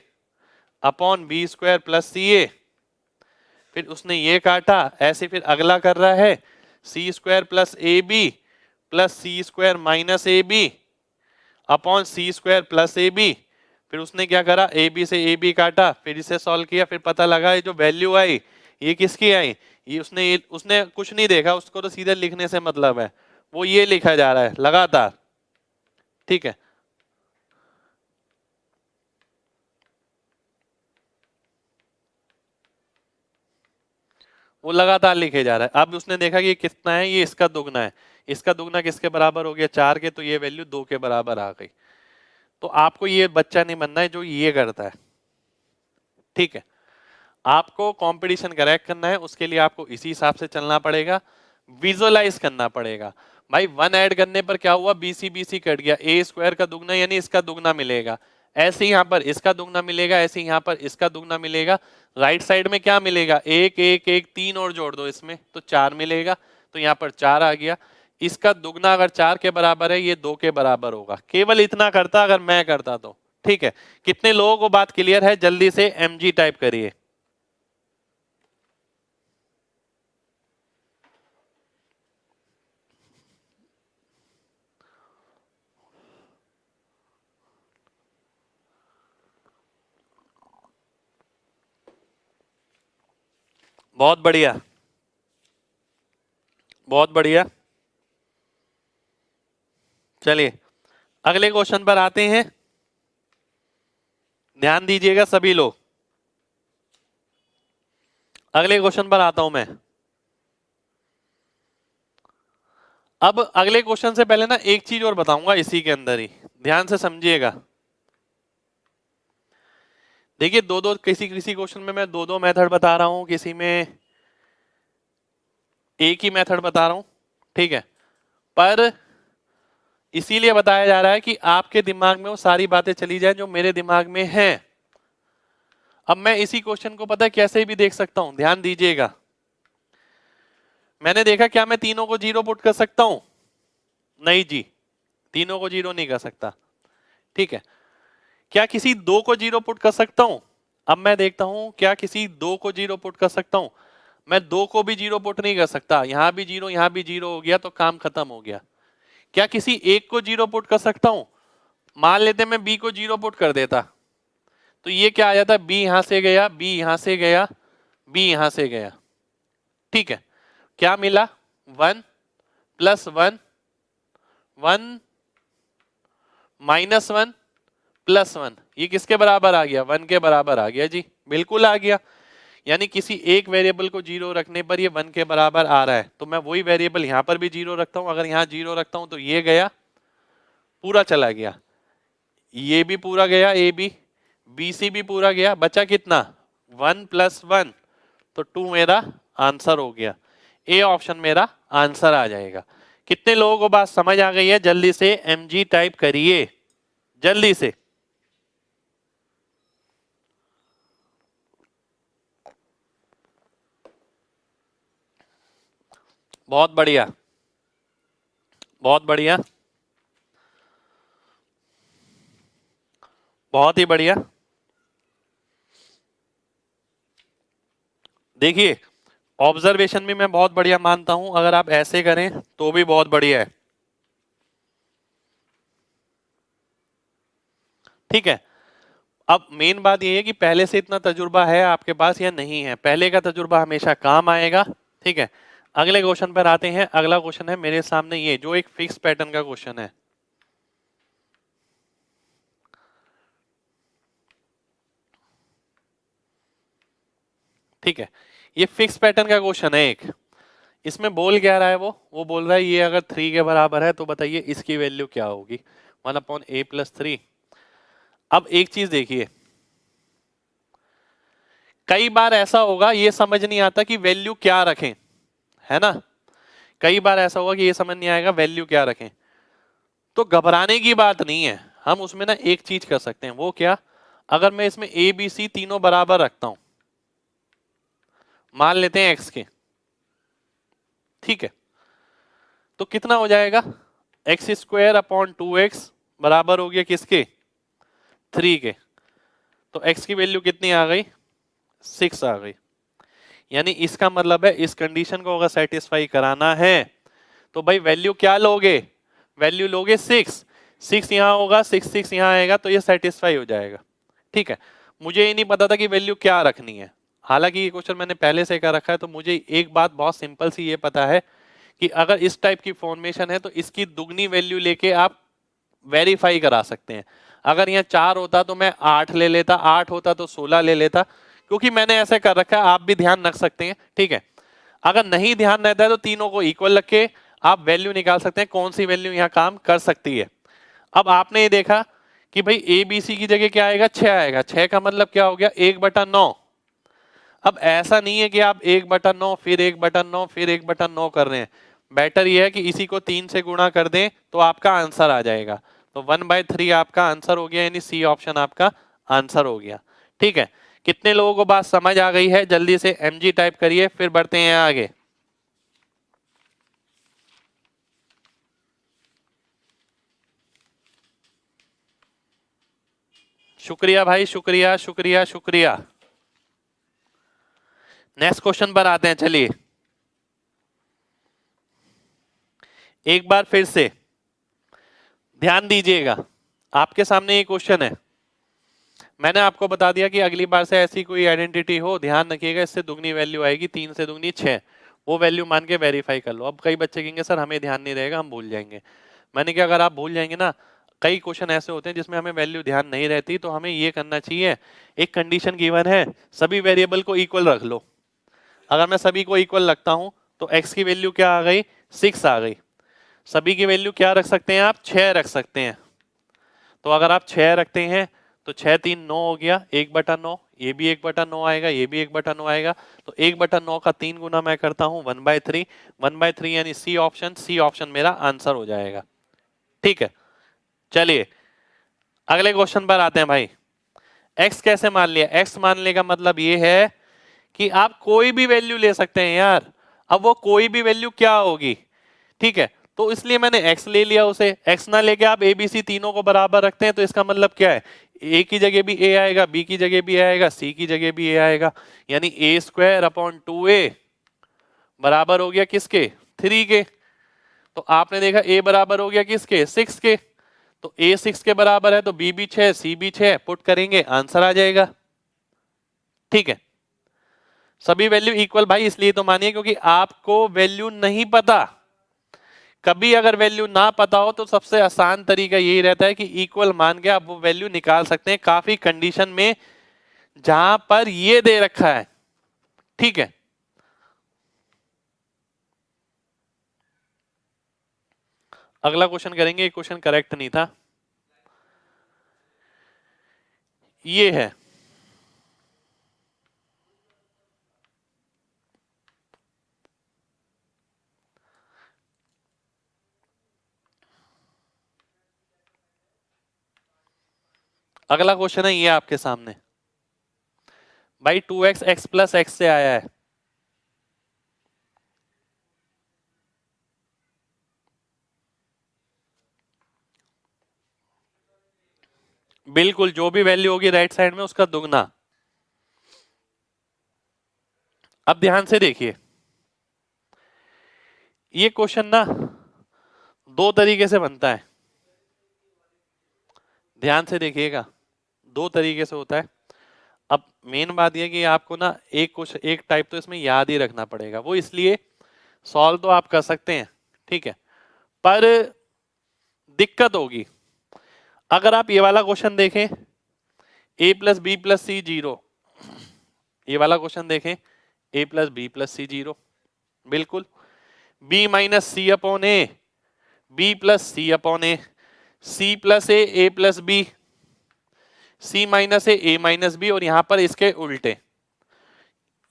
upon B² plus CA, फिर उसने ये काटा, ऐसे फिर अगला कर रहा है C² plus AB plus C² minus AB upon C² plus AB, फिर उसने क्या करा, AB से AB काटा, फिर इसे सॉल्व किया, फिर पता लगा ये जो वैल्यू आई ये किसकी आई, ये उसने कुछ नहीं देखा, उसको तो सीधे लिखने से मतलब है, वो ये लिखा जा रहा है लगातार। ठीक है, वो लगातार लिखे जा रहा है। अब उसने देखा कि ये कितना है, ये इसका दुगना है, इसका दुगना किसके बराबर हो गया, 4 के, तो ये वैल्यू 2 के बराबर आ गई। तो आपको ये बच्चा नहीं बनना है जो ये करता है। ठीक है, आपको कंपटीशन क्रैक करना है, उसके लिए आपको इसी हिसाब से चलना पड़ेगा, विजुअलाइज करना पड़ेगा। भाई 1 ऐड करने पर क्या हुआ, BC BC कट गया, A² का दुगना यानी इसका दुगना मिलेगा, ऐसे यहाँ पर इसका दुगना मिलेगा, ऐसे यहाँ पर इसका दुगना मिलेगा। राइट साइड में क्या मिलेगा, 1 1 1 3 और जोड़ दो इसमें तो 4 मिलेगा, तो यहाँ पर 4 आ गया। इसका दुगना अगर 4 के बराबर है, ये 2 के बराबर होगा। केवल इतना करता अगर मैं करता तो। ठीक है, कितने लोगों को बात क्लियर है, जल्दी से MG टाइप करिए। बहुत बढ़िया, बहुत बढ़िया। चलिए अगले क्वेश्चन पर आते हैं, ध्यान दीजिएगा सभी लोग। अगले क्वेश्चन पर आता हूं मैं। अब अगले क्वेश्चन से पहले ना एक चीज और बताऊंगा इसी के अंदर ही, ध्यान से समझिएगा। देखिए दो दो किसी किसी क्वेश्चन में मैं दो दो मेथड बता रहा हूं, किसी में एक ही मेथड बता रहा हूं। ठीक है, पर इसीलिए बताया जा रहा है कि आपके दिमाग में वो सारी बातें चली जाए जो मेरे दिमाग में हैं। अब मैं इसी क्वेश्चन को पता है कैसे भी देख सकता हूं, ध्यान दीजिएगा। मैंने देखा क्या मैं तीनों को 0 पुट कर सकता हूं, नहीं जी, तीनों को 0 नहीं कर सकता। ठीक है, क्या किसी 2 को 0 पुट कर सकता हूं, अब मैं देखता हूं क्या किसी 2 को 0 पुट कर सकता हूं। मैं 2 को भी 0 पुट नहीं कर सकता, यहां भी 0 यहां भी 0 हो गया तो काम खत्म हो गया। क्या किसी एक को 0 पुट कर सकता हूं, मान लेते मैं B को 0 पुट कर देता तो ये क्या आ जाता, B यहां से गया, B यहां से गया, B यहां से गया। ठीक है, क्या मिला, 1 प्लस 1, 1 माइनस 1 प्लस 1, ये किसके बराबर आ गया, 1 के बराबर आ गया जी, बिल्कुल आ गया। यानी किसी एक वेरिएबल को 0 रखने पर ये 1 के बराबर आ रहा है, तो मैं वही वेरिएबल यहां पर भी 0 रखता हूं, अगर यहां 0 रखता हूं तो ये गया, पूरा चला गया, ये भी पूरा गया, ए बी, BC भी पूरा गया, बचा कितना, 1 प्लस 1, तो 2 मेरा आंसर हो गया, ए ऑप्शन मेरा आंसर आ जाएगा। कितने लोगों को बात समझ आ गई है, जल्दी से MG टाइप करिए, जल्दी से। बहुत बढ़िया, बहुत बढ़िया, बहुत ही बढ़िया। देखिए ऑब्जर्वेशन भी मैं बहुत बढ़िया मानता हूं, अगर आप ऐसे करें तो भी बहुत बढ़िया है। ठीक है, अब मेन बात ये है कि पहले से इतना तजुर्बा है आपके पास या नहीं है, पहले का तजुर्बा हमेशा काम आएगा। ठीक है, अगले क्वेश्चन पर आते हैं। अगला क्वेश्चन है मेरे सामने ये, जो एक फिक्स पैटर्न का क्वेश्चन है। ठीक है, ये फिक्स पैटर्न का क्वेश्चन है एक। इसमें बोल क्या रहा है, वो बोल रहा है ये अगर 3 के बराबर है तो बताइए इसकी वैल्यू क्या होगी, 1/a+3। अब एक चीज देखिए, कई बार ऐसा होगा ये समझ नहीं आता कि वैल्यू क्या रखें, है ना। कई बार ऐसा होगा कि ये समझ नहीं आएगा वैल्यू क्या रखें। तो घबराने की बात नहीं है, हम उसमें ना एक चीज कर सकते हैं। वो क्या, अगर मैं इसमें ए बी सी तीनों बराबर रखता हूं, मान लेते हैं एक्स के, ठीक है, तो कितना हो जाएगा, x² / 2x बराबर हो गया किसके, 3 के। तो x की वैल्यू कितनी आ गई, 6 आ गई। यानी इसका मतलब है इस कंडीशन को अगर सेटिस्फाई कराना है तो भाई वैल्यू क्या लोगे, वैल्यू लोगे 6। 6 यहां होगा, 6 यहां आएगा, तो ये सेटिस्फाई हो जाएगा। ठीक है, मुझे ये नहीं पता था कि वैल्यू क्या रखनी है। हालांकि ये क्वेश्चन मैंने पहले से कर रखा है, तो मुझे एक बात बहुत सिंपल सी ये पता है कि अगर इस टाइप की फॉर्मेशन है तो इसकी दुगनी वैल्यू लेके आप वेरीफाई करा सकते हैं। अगर यहाँ 4 होता तो मैं 8 ले लेता, 8 होता तो 16 ले लेता, क्योंकि मैंने ऐसे कर रखा है। आप भी ध्यान रख सकते हैं। ठीक है, अगर नहीं ध्यान रहता है तो तीनों को इक्वल रख के आप वैल्यू निकाल सकते हैं, कौन सी वैल्यू यहाँ काम कर सकती है। अब आपने ये देखा कि भाई ए बी सी की जगह क्या आएगा, 6 आएगा। 6 का मतलब क्या हो गया, 1/9। अब ऐसा नहीं है कि आप 1/9 फिर 1/9 फिर 1/9 कर रहे हैं। बेटर ये है कि इसी को 3 से गुणा कर दें तो आपका आंसर आ जाएगा। तो 1/3 आपका आंसर हो गया, यानी सी ऑप्शन आपका आंसर हो गया। ठीक है, कितने लोगों को बात समझ आ गई है, जल्दी से एमजी टाइप करिए, फिर बढ़ते हैं आगे। शुक्रिया भाई, शुक्रिया शुक्रिया शुक्रिया। नेक्स्ट क्वेश्चन पर आते हैं, चलिए एक बार फिर से ध्यान दीजिएगा। आपके सामने ये क्वेश्चन है, मैंने आपको बता दिया कि अगली बार से ऐसी कोई आइडेंटिटी हो, ध्यान रखिएगा इससे दुगनी वैल्यू आएगी, 3 से दुगनी 6, वो वैल्यू मान के वेरीफाई कर लो। अब कई बच्चे कहेंगे सर हमें ध्यान नहीं रहेगा, हम भूल जाएंगे। मैंने कहा अगर आप भूल जाएंगे ना, कई क्वेश्चन ऐसे होते हैं जिसमें हमें वैल्यू ध्यान नहीं रहती, तो हमें ये करना चाहिए, एक कंडीशन गिवन है, सभी वेरिएबल को इक्वल रख लो। अगर मैं सभी को इक्वल रखता हूं तो x की वैल्यू क्या आ गई, 6 आ गई। सभी की वैल्यू क्या रख सकते हैं आप, 6 रख सकते हैं। तो अगर आप 6 रखते हैं तो 6 3 9 हो गया, 1/9, ये भी 1/9 आएगा, ये भी 1/9 आएगा। तो 1/9 का 3 गुना मैं करता हूं 1/3, 1/3 यानी सी ऑप्शन, सी ऑप्शन मेरा आंसर हो जाएगा। ठीक है, चलिए अगले क्वेश्चन पर आते हैं भाई। x कैसे मान लिया, x मानने का मतलब ये है कि आप कोई भी वैल्यू ले सकते हैं यार। अब वो कोई भी वैल्यू क्या होगी, ठीक है, तो इसलिए मैंने x ले लिया, उसे x ना लेके आप a b c तीनों को बराबर रखते हैं, तो इसका मतलब क्या है, a की जगह भी a आएगा, b की जगह भी आएगा, c की जगह भी a आएगा। यानी a² / 2a बराबर हो गया किसके, 3 के। तो आपने देखा a बराबर हो गया किसके, 6 के। तो a 6 के बराबर है तो b भी 6, c भी 6, पुट करेंगे आंसर आ जाएगा। ठीक है, सभी वैल्यू इक्वल भाई इसलिए तो मानिए क्योंकि आपको वैल्यू नहीं पता। कभी अगर वैल्यू ना पता हो तो सबसे आसान तरीका यही रहता है कि इक्वल मान के आप वो वैल्यू निकाल सकते हैं, काफी कंडीशन में जहां पर ये दे रखा है। ठीक है, अगला क्वेश्चन करेंगे, ये क्वेश्चन करेक्ट नहीं था, ये है अगला क्वेश्चन है ये आपके सामने भाई, 2x x + x से आया है। बिल्कुल, जो भी वैल्यू होगी राइट साइड में उसका दुगना। अब ध्यान से देखिए, ये क्वेश्चन ना दो तरीके से बनता है, ध्यान से देखिएगा, दो तरीके से होता है। अब मेन बात यह कि आपको ना एक क्वेश्चन, एक टाइप तो इसमें याद ही रखना पड़ेगा, वो इसलिए सॉल्व तो आप कर सकते हैं, ठीक है, पर दिक्कत होगी अगर आप ये वाला क्वेश्चन देखें, a plus b plus c zero, ये वाला क्वेश्चन देखें, a plus b plus c zero, बिल्कुल, b minus c upon a, b plus c upon a, c plus a plus b, c minus a minus b, और यहां पर इसके उल्टे,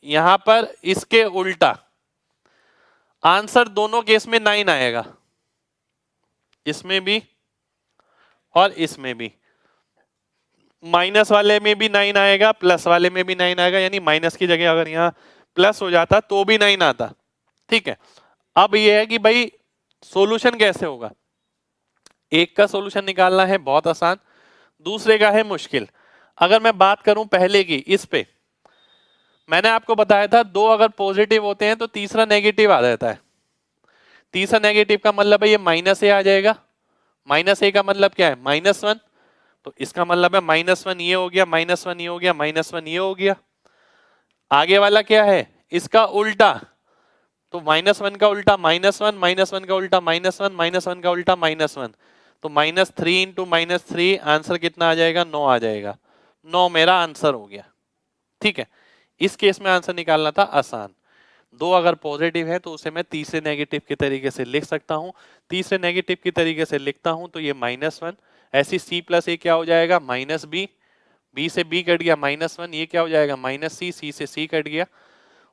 यहां पर इसके उल्टा। आंसर दोनों केस में 9 आएगा, इसमें भी और इसमें भी। माइनस वाले में भी 9 आएगा, प्लस वाले में भी 9 आएगा, यानी माइनस की जगह अगर यहां प्लस हो जाता तो भी 9 आता, ठीक है। अब यह है कि भाई सॉल्यूशन कैसे होगा, एक का सॉल्यूशन निकालना है बहुत आसान, दूसरे का है मुश्किल। अगर मैं बात करूं पहले की, इस पे मैंने आपको बताया था दो अगर पॉजिटिव होते हैं तो तीसरा नेगेटिव आ जाता है। तीसरा नेगेटिव का मतलब है ये माइनस ए आ जाएगा, माइनस ए का मतलब क्या है, -1, तो इसका मतलब है -1 ये हो गया, -1 ये हो गया, -1 ये हो गया। आगे वाला क्या है, इसका उल्टा, तो -1 का उल्टा -1, -1 का उल्टा -1, -1 का उल्टा -1, तो -3 इंटू -3 आंसर कितना आ जाएगा, 9 आ जाएगा। 9 मेरा आंसर हो गया, ठीक है। इस केस में आंसर निकालना था आसान। दो अगर पॉजिटिव है तो उसे मैं तीसरे नेगेटिव के तरीके से लिख सकता हूं, तीसरे नेगेटिव के तरीके से लिखता हूं तो ये -1, ऐसी सी प्लस ए क्या हो जाएगा, -b, बी से बी कट गया -1, ये क्या हो जाएगा -c, सी से सी कट गया,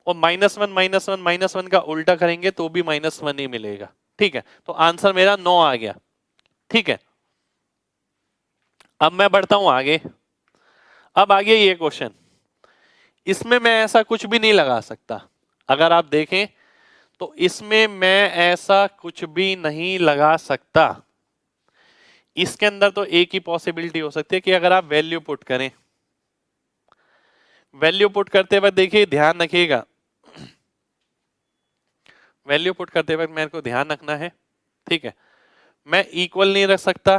और -1 का उल्टा करेंगे तो भी -1 ही मिलेगा, ठीक है। तो आंसर मेरा 9 आ गया, ठीक है। अब मैं बढ़ता हूं आगे। अब आगे ये क्वेश्चन, इसमें मैं ऐसा कुछ भी नहीं लगा सकता, अगर आप देखें तो इसमें मैं ऐसा कुछ भी नहीं लगा सकता। इसके अंदर तो एक ही पॉसिबिलिटी हो सकती है कि अगर आप वैल्यू पुट करें, वैल्यू पुट करते वक्त देखिए ध्यान रखिएगा, वैल्यू पुट करते वक्त मेरे को ध्यान रखना है, ठीक है। मैं इक्वल नहीं रख सकता,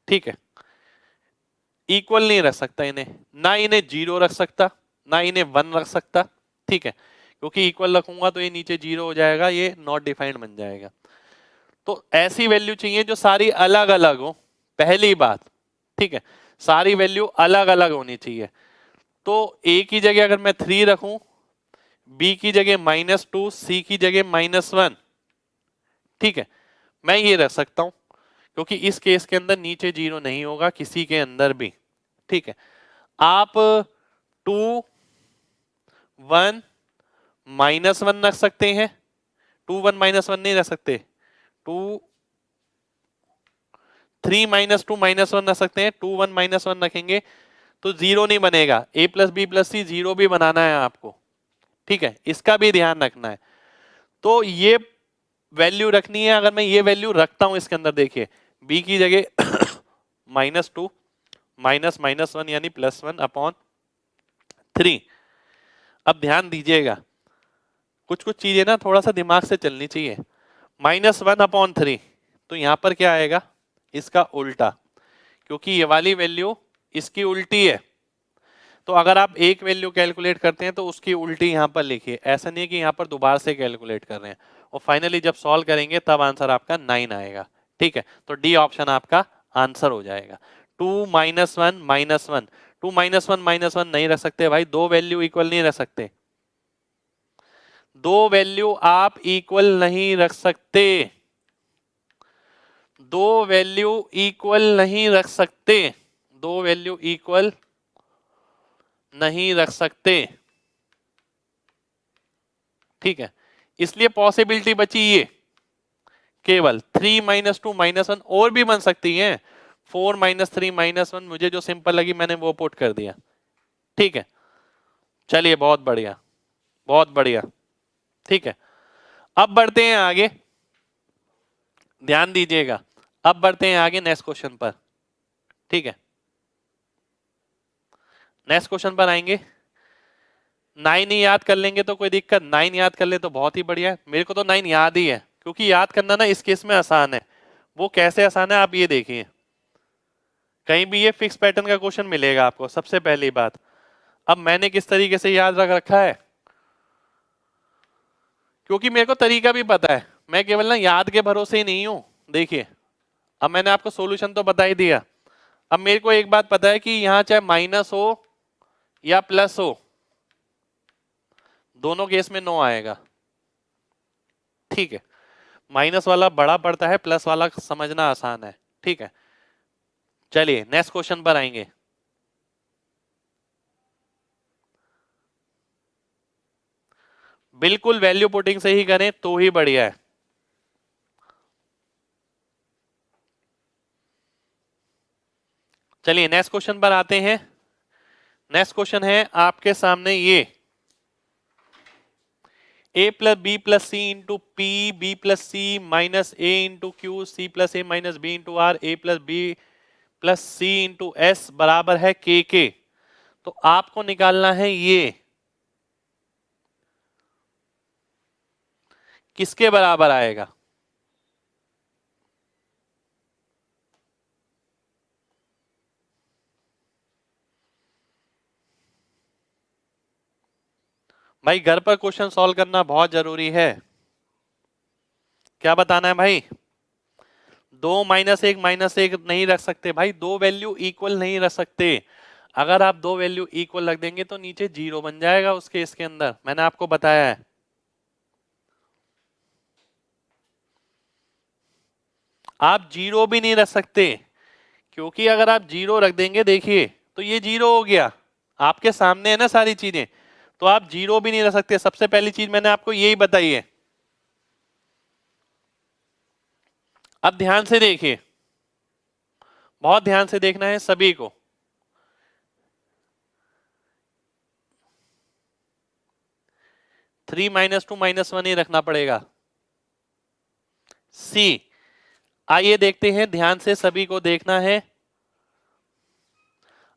ठीक है, इक्वल नहीं रख सकता इन्हें, ना इन्हें 0 रख सकता, ना इन्हें 1 रख सकता, ठीक है, क्योंकि इक्वल रखूंगा तो ये नीचे 0 हो जाएगा, ये नॉट डिफाइंड बन जाएगा। तो ऐसी वैल्यू चाहिए जो सारी अलग अलग हो, पहली बात, ठीक है, सारी वैल्यू अलग अलग होनी चाहिए। तो ए की जगह अगर मैं 3 रखूं, बी की जगह -2, सी की जगह -1, ठीक है, मैं ये रख सकता हूं, क्योंकि इस केस के अंदर नीचे 0 नहीं होगा किसी के अंदर भी, ठीक है। आप 2, 1, -1 रख सकते हैं, 2, 1, -1 नहीं रख सकते, 2, 3, -2, -1 रख सकते हैं, 2, 1, -1 रखेंगे तो 0 नहीं बनेगा, a प्लस बी प्लस सी 0 भी बनाना है आपको, ठीक है, इसका भी ध्यान रखना है। तो ये वैल्यू रखनी है, अगर मैं ये वैल्यू रखता हूं इसके अंदर, देखिए b की जगह -2 -1 यानी +1/3। अब ध्यान दीजिएगा, कुछ कुछ चीजें ना थोड़ा सा दिमाग से चलनी चाहिए। -1/3, तो यहां पर क्या आएगा, इसका उल्टा, क्योंकि ये वाली वैल्यू इसकी उल्टी है, तो अगर आप एक वैल्यू कैलकुलेट करते हैं तो उसकी उल्टी यहां पर लिखिए, ऐसा नहीं है कि यहां पर दोबारा से कैलकुलेट कर रहे हैं, और फाइनली जब सॉल्व करेंगे तब आंसर आपका 9 आएगा, ठीक है। तो डी ऑप्शन आपका आंसर हो जाएगा। 2 -1 -1, 2 -1 -1 नहीं रख सकते भाई, दो वैल्यू इक्वल नहीं रख सकते, दो वैल्यू आप इक्वल नहीं रख सकते, दो वैल्यू इक्वल नहीं रख सकते, दो वैल्यू इक्वल नहीं रख सकते, ठीक है। इसलिए पॉसिबिलिटी बची ये केवल 3 -2 -1, और भी बन सकती हैं, 4 -3 -1, मुझे जो सिंपल लगी मैंने वो पुट कर दिया, ठीक है। चलिए बहुत बढ़िया, बहुत बढ़िया, ठीक है। अब बढ़ते हैं आगे, ध्यान दीजिएगा, अब बढ़ते हैं आगे नेक्स्ट क्वेश्चन पर, ठीक है। नेक्स्ट क्वेश्चन पर आएंगे। 9 ही याद कर लेंगे तो कोई दिक्कत, 9 याद कर ले तो बहुत ही बढ़िया है। मेरे को तो 9 याद ही है, क्योंकि याद करना ना इस केस में आसान है। वो कैसे आसान है आप ये देखिए, कहीं भी ये फिक्स पैटर्न का क्वेश्चन मिलेगा आपको, सबसे पहली बात। अब मैंने किस तरीके से याद रख रखा है, क्योंकि मेरे को तरीका भी पता है, मैं केवल ना याद के भरोसे ही नहीं हूं। देखिए अब मैंने आपको सॉल्यूशन तो बता ही दिया। अब मेरे को एक बात पता है कि यहां चाहे माइनस हो या प्लस हो, दोनों केस में 9 आएगा। ठीक है, माइनस वाला बड़ा पड़ता है, प्लस वाला समझना आसान है। ठीक है, चलिए नेक्स्ट क्वेश्चन पर आएंगे। बिल्कुल वैल्यू पुटिंग से ही करें तो ही बढ़िया है। चलिए नेक्स्ट क्वेश्चन पर आते हैं। नेक्स्ट क्वेश्चन है आपके सामने ये, a plus b plus c into p, b plus c minus a into q, c plus a minus b into r, a plus b plus c into s बराबर है के। तो आपको निकालना है ये किसके बराबर आएगा। भाई घर पर क्वेश्चन सॉल्व करना बहुत जरूरी है। क्या बताना है भाई, 2 - 1 - 1 नहीं रख सकते भाई, दो वैल्यू इक्वल नहीं रख सकते। अगर आप दो वैल्यू इक्वल रख देंगे तो नीचे जीरो बन जाएगा उसके, इसके अंदर मैंने आपको बताया है। आप जीरो भी नहीं रख सकते, क्योंकि अगर आप जीरो रख देंगे, देखिए तो ये जीरो हो गया, आपके सामने है ना सारी चीजें, तो आप जीरो भी नहीं रख सकते। सबसे पहली चीज मैंने आपको यही बताई है। अब ध्यान से देखिए, बहुत ध्यान से देखना है सभी को। थ्री -2 - 1 ही रखना पड़ेगा। सी, आइए देखते हैं, ध्यान से सभी को देखना है।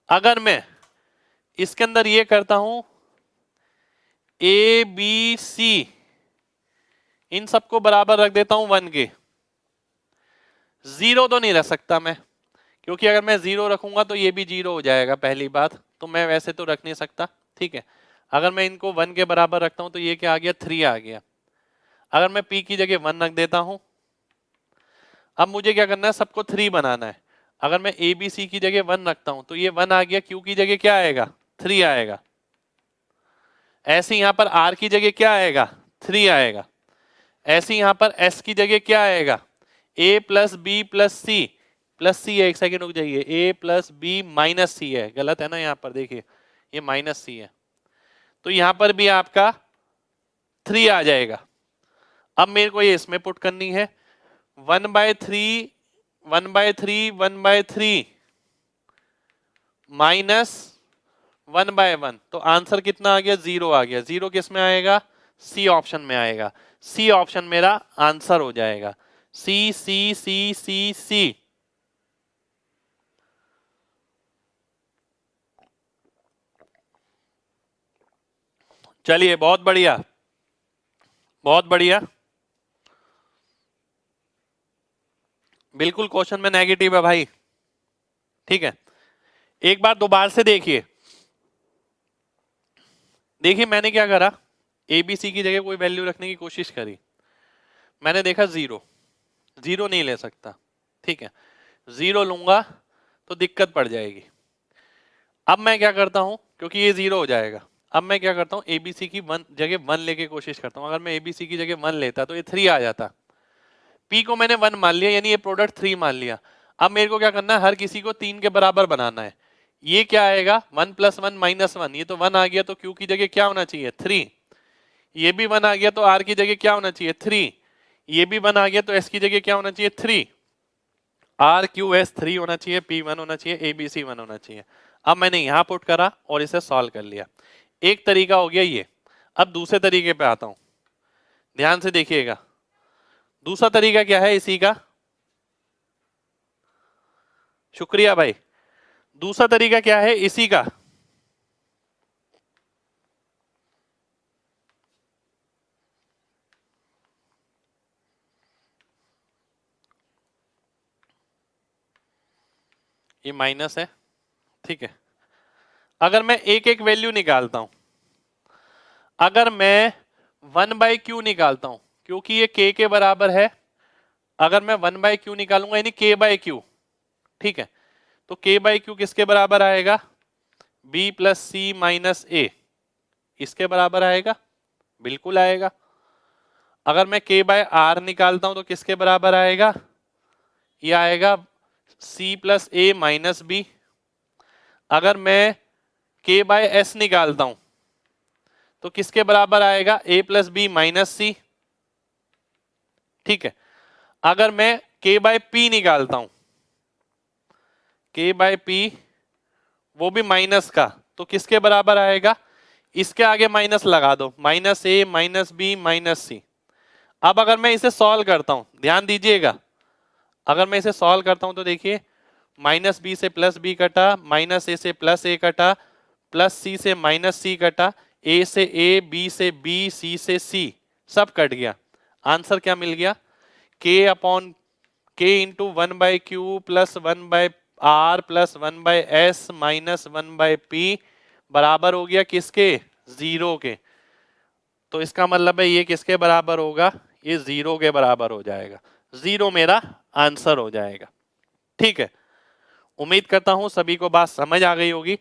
अगर मैं इसके अंदर ये करता हूं ए बी सी, इन सबको बराबर रख देता हूं 1 के, जीरो तो नहीं रख सकता मैं, क्योंकि अगर मैं जीरो रखूंगा तो ये भी जीरो हो जाएगा पहली बात, तो मैं वैसे तो रख नहीं सकता। ठीक है, अगर मैं इनको 1 के बराबर रखता हूं तो ये क्या आ गया, 3 आ गया। अगर मैं p की जगह 1 रख देता हूं, अब मुझे क्या करना है, सबको 3 बनाना है। अगर मैं ए बी सी की जगह 1 रखता हूं तो ये 1 आ गया, क्यू की जगह क्या आएगा, 3 आएगा। ऐसे यहां पर आर की जगह क्या आएगा, 3 आएगा। ऐसे यहां पर एस की जगह क्या आएगा, ए प्लस बी प्लस सी, प्लस सी है, एक सेकेंड रुक जाइए, ए प्लस बी माइनस सी है, गलत है ना यहाँ पर, देखिए ये माइनस सी है, तो यहां पर भी आपका 3 आ जाएगा। अब मेरे को ये इसमें पुट करनी है, 1/3 1/3 1/3 माइनस 1/1, तो आंसर कितना आ गया, 0 आ गया। 0 किस में आएगा, सी ऑप्शन में आएगा। सी ऑप्शन मेरा आंसर हो जाएगा, सी सी सी सी सी। चलिए बहुत बढ़िया, बहुत बढ़िया। बिल्कुल क्वेश्चन में नेगेटिव है भाई। ठीक है, एक बार दोबारा से देखिए, देखिए मैंने क्या करा, एबीसी की जगह कोई वैल्यू रखने की कोशिश करी, मैंने देखा जीरो, जीरो नहीं ले सकता। ठीक है, जीरो लूंगा तो दिक्कत पड़ जाएगी। अब मैं क्या करता हूं, क्योंकि ये जीरो हो जाएगा, अब मैं क्या करता हूं, एबीसी की जगह 1 लेके कोशिश करता हूं। अगर मैं एबीसी की जगह 1 लेता तो ये 3 आ जाता, पी को मैंने 1 मान लिया, यानी ये प्रोडक्ट 3 मान लिया। अब मेरे को क्या करना है, हर किसी को 3 के बराबर बनाना है। ये क्या आएगा, 1 + 1 - 1, ये तो 1 आ गया, तो क्यू की जगह क्या होना चाहिए, 3। ये भी 1 आ गया, तो आर की जगह क्या होना चाहिए, 3। ये भी 1 आ गया, तो एस की जगह क्या होना चाहिए, 3। आर क्यू एस 3 होना चाहिए, पी 1 होना चाहिए, ए बी सी 1 होना चाहिए। अब मैंने यहां पुट करा और इसे सॉल्व कर लिया। एक तरीका हो गया ये। अब दूसरे तरीके पे आता हूं, ध्यान से देखिएगा। दूसरा तरीका क्या है इसी का, शुक्रिया भाई। दूसरा तरीका क्या है इसी का, ये माइनस है, ठीक है। अगर मैं एक एक वैल्यू निकालता हूं, अगर मैं 1/q निकालता हूं, क्योंकि ये k के बराबर है, अगर मैं 1/q निकालूंगा यानी k/q, ठीक है, तो k/q किसके बराबर आएगा? b प्लस सी माइनस ए, इसके बराबर आएगा, बिल्कुल आएगा। अगर मैं k/r निकालता हूं तो किसके बराबर आएगा? ये आएगा c plus a minus B. अगर मैं k/s निकालता हूं तो किसके बराबर आएगा? a प्लस बी माइनस सी, ठीक है। अगर मैं k/p निकालता हूं, k/p वो भी माइनस का, तो किसके बराबर आएगा? इसके आगे माइनस लगा दो, minus a minus b minus सी। अब अगर मैं इसे सॉल्व करता हूं, ध्यान दीजिएगा, अगर मैं इसे सॉल्व करता हूं तो देखिए, माइनस बी से प्लस बी कटा, माइनस ए से प्लस ए कटा, प्लस सी से माइनस सी कटा, ए से ए, बी से बी, सी से सी, सब कट गया। आंसर क्या मिल गया? k upon k into 1/q plus 1/r plus 1/s minus 1/p बराबर हो गया किसके? 0 के। तो इसका मतलब है ये किसके बराबर होगा? ये 0 के बराबर हो जाएगा। 0 मेरा आंसर हो जाएगा, ठीक है। उम्मीद करता हूं सभी को बात समझ आ गई होगी।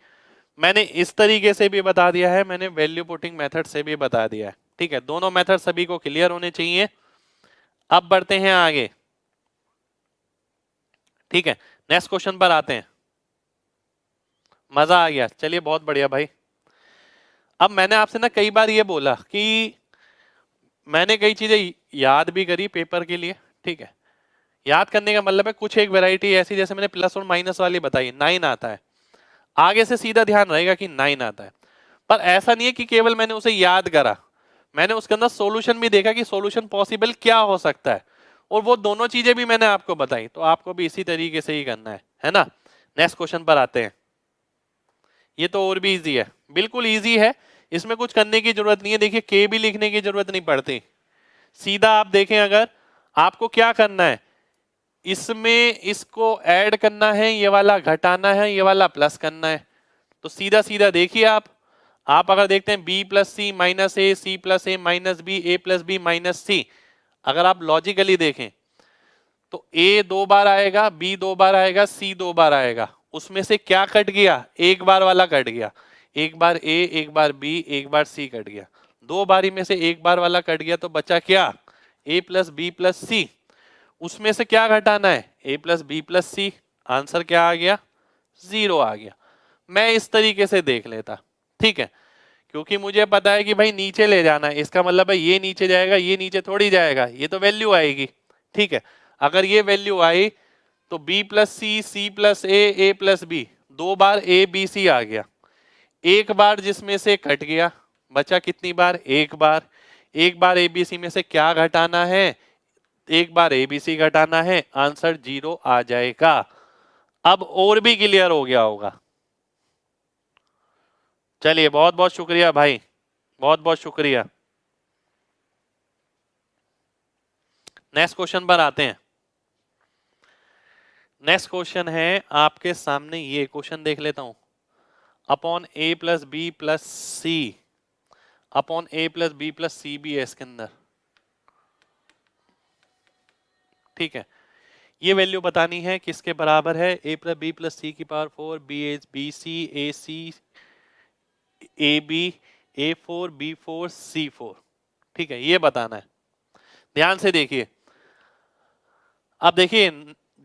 मैंने इस तरीके से भी बता दिया है, मैंने वैल्यू पुटिंग मेथड से भी बता दिया है, ठीक है। दोनों मेथड सभी को क्लियर होने चाहिए। अब बढ़ते हैं आगे, ठीक है। नेक्स्ट क्वेश्चन पर आते हैं। मजा आ गया, चलिए बहुत बढ़िया भाई। अब मैंने आपसे ना कई बार ये बोला कि मैंने कई चीजें याद भी करी पेपर के लिए, ठीक है। याद करने का मतलब है कुछ एक वैरायटी ऐसी, जैसे मैंने प्लस और माइनस वाली बताई, 9 आता है, आगे से सीधा ध्यान रहेगा कि 9 आता है। पर ऐसा नहीं है कि केवल मैंने उसे याद करा, मैंने उसके अंदर सॉल्यूशन भी देखा कि सॉल्यूशन पॉसिबल क्या हो सकता है, और वो दोनों चीजें भी मैंने आपको बताई। तो आपको भी इसी तरीके से ही करना है ना। नेक्स्ट क्वेश्चन पर आते हैं। ये तो और भी इजी है, बिल्कुल इजी है, इसमें कुछ करने की जरूरत नहीं है। देखिए के भी लिखने की जरूरत नहीं पड़ती, सीधा आप देखें, अगर आपको क्या करना है, इसमें इसको ऐड करना है, ये वाला घटाना है, ये वाला प्लस करना है। तो सीधा सीधा देखिए आप अगर देखते हैं b plus c minus A, c plus a minus B, A plus B minus सी, अगर आप लॉजिकली देखें तो a 2 बार आएगा, b 2 बार आएगा, c 2 बार आएगा। उसमें से क्या कट गया? एक बार वाला कट गया। एक बार a, एक बार b, एक बार c कट गया। दो बारी में से एक बार वाला कट गया, तो बचा क्या? a plus b plus c. उसमें से क्या घटाना है? a plus b plus c. Answer क्या आ गया? 0 आ गया। मैं इस तरीके से देख लेता, ठीक है, क्योंकि मुझे पता है कि भाई नीचे ले जाना है, इसका मतलब है ये नीचे जाएगा, ये नीचे थोड़ी जाएगा, ये तो वैल्यू आएगी, ठीक है। अगर ये वैल्यू आई तो b plus C, C plus a plus B, दो बार ए बी सी आ गया। एक बार जिसमें से कट गया, बचा कितनी बार? एक बार। एक बार ए बी सी में से क्या घटाना है? एक बार ए बी सी घटाना है, आंसर 0 आ जाएगा। अब और भी क्लियर हो गया होगा। चलिए बहुत बहुत शुक्रिया भाई, बहुत बहुत शुक्रिया। नेक्स्ट क्वेश्चन पर आते हैं। नेक्स्ट क्वेश्चन है आपके सामने, ये क्वेश्चन देख लेता हूं। अपॉन ए plus b plus c, upon ए प्लस बी प्लस सी भी है इसके अंदर, ठीक है। ये वैल्यू बतानी है किसके बराबर है? A plus b plus c की power 4, b c, a c, a b, A4 B4 C4, ठीक है, ये बताना है। ध्यान से देखिए, अब देखिए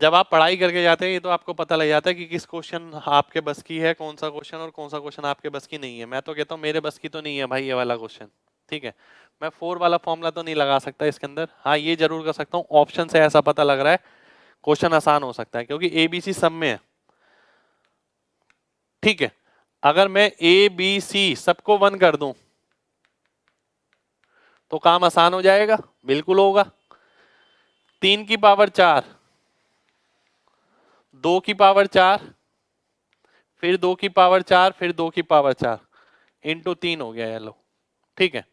जब आप पढ़ाई करके जाते हैं, ये तो आपको पता लग जाता है कि किस क्वेश्चन आपके बस की है, कौन सा क्वेश्चन, और कौन सा क्वेश्चन आपके बस की नहीं है। मैं तो कहता हूँ मेरे बस की तो नहीं है भाई ये वाला क्वेश्चन, ठीक है। मैं 4 वाला फॉर्मूला तो नहीं लगा सकता इसके अंदर, हाँ ये जरूर कर सकता हूँ, ऑप्शन से ऐसा पता लग रहा है क्वेश्चन आसान हो सकता है, क्योंकि ABC सब में है, ठीक है। अगर मैं ABC सबको 1 कर दूं तो काम आसान हो जाएगा, बिल्कुल होगा। 3 की पावर 4, 2 की पावर 4, फिर 2 की पावर 4, फिर 2 की पावर 4 इंटू 3 हो गया ये लो, ठीक है।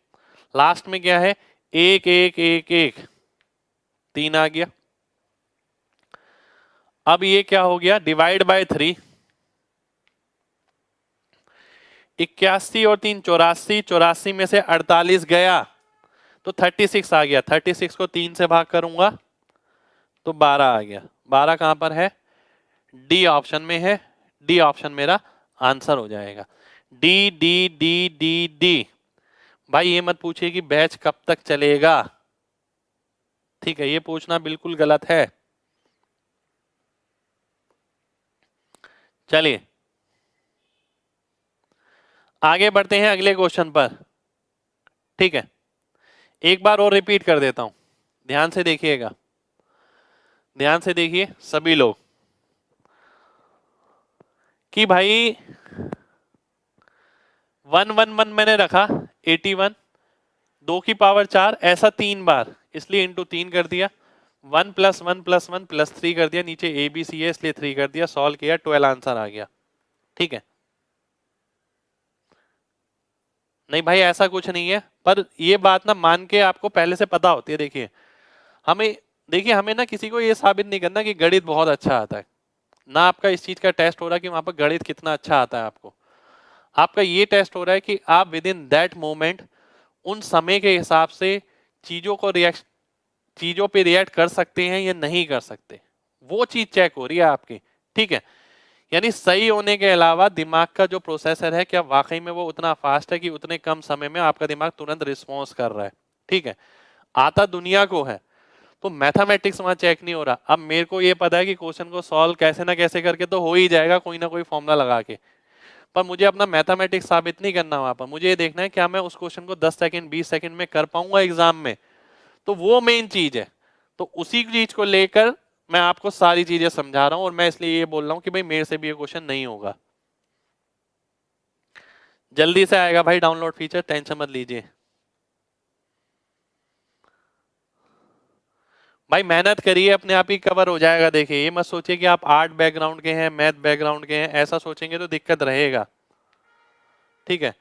लास्ट में क्या है? 1 1 1 1, 3 आ गया। अब ये क्या हो गया, डिवाइड बाय 3, 81 और 3 84, 84 में से 48 गया तो 36 आ गया, 36 को 3 से भाग करूंगा तो 12 आ गया। 12 कहां पर है, डी ऑप्शन में है, डी ऑप्शन मेरा आंसर हो जाएगा। D D D D D. भाई ये मत पूछिए कि बैच कब तक चलेगा, ठीक है, ये पूछना बिल्कुल गलत है। चलिए आगे बढ़ते हैं अगले क्वेश्चन पर, ठीक है। एक बार और रिपीट कर देता हूं, ध्यान से देखिएगा, ध्यान से देखिए सभी लोग, कि भाई 111 मैंने रखा 81, 2 की पावर 4 ऐसा 3 बार, इसलिए इंटू 3 कर दिया, 1 + 1 + 1 + 3 कर दिया, नीचे ए बी सी है इसलिए 3 कर दिया, सॉल्व किया 12 आंसर आ गया, ठीक है। नहीं भाई ऐसा कुछ नहीं है, पर ये बात ना मान के आपको पहले से पता होती है। हमें ना किसी को ये साबित नहीं करना कि गणित बहुत अच्छा आता है, ना आपका इस चीज का टेस्ट हो रहा है कि वहां पर गणित कितना अच्छा आता है आपको। आपका ये टेस्ट हो रहा है कि आप विद इन दैट मोमेंट उन समय के हिसाब से चीजों पे रिएक्ट कर सकते हैं या नहीं कर सकते, वो चीज चेक हो रही है आपकी, ठीक है। यानी सही होने के अलावा दिमाग का जो प्रोसेसर है क्या वाकई में वो उतना फास्ट है कि उतने कम समय में आपका दिमाग तुरंत रिस्पॉन्स कर रहा है, ठीक है। आता दुनिया को है, तो मैथमेटिक्स वहां चेक नहीं हो रहा। अब मेरे को ये पता है कि क्वेश्चन को सॉल्व कैसे ना कैसे करके तो हो ही जाएगा, कोई ना कोई फॉर्मूला लगा के, पर मुझे अपना मैथमेटिक्स साबित नहीं करना वहां पर, मुझे ये देखना है क्या मैं उस क्वेश्चन को 10 सेकंड 20 सेकंड में कर पाऊंगा एग्जाम में, तो वो मेन चीज है। तो उसी चीज को लेकर मैं आपको सारी चीजें समझा रहा हूं, और मैं इसलिए ये बोल रहा हूं कि भाई मेरे से भी ये क्वेश्चन नहीं होगा। जल्दी से आएगा भाई डाउनलोड फीचर, टेंशन मत लीजिए भाई, मेहनत करिए, अपने आप ही कवर हो जाएगा। देखिए ये मत सोचिए कि आप आर्ट बैकग्राउंड के हैं, मैथ बैकग्राउंड के हैं, ऐसा सोचेंगे तो दिक्कत रहेगा, ठीक है।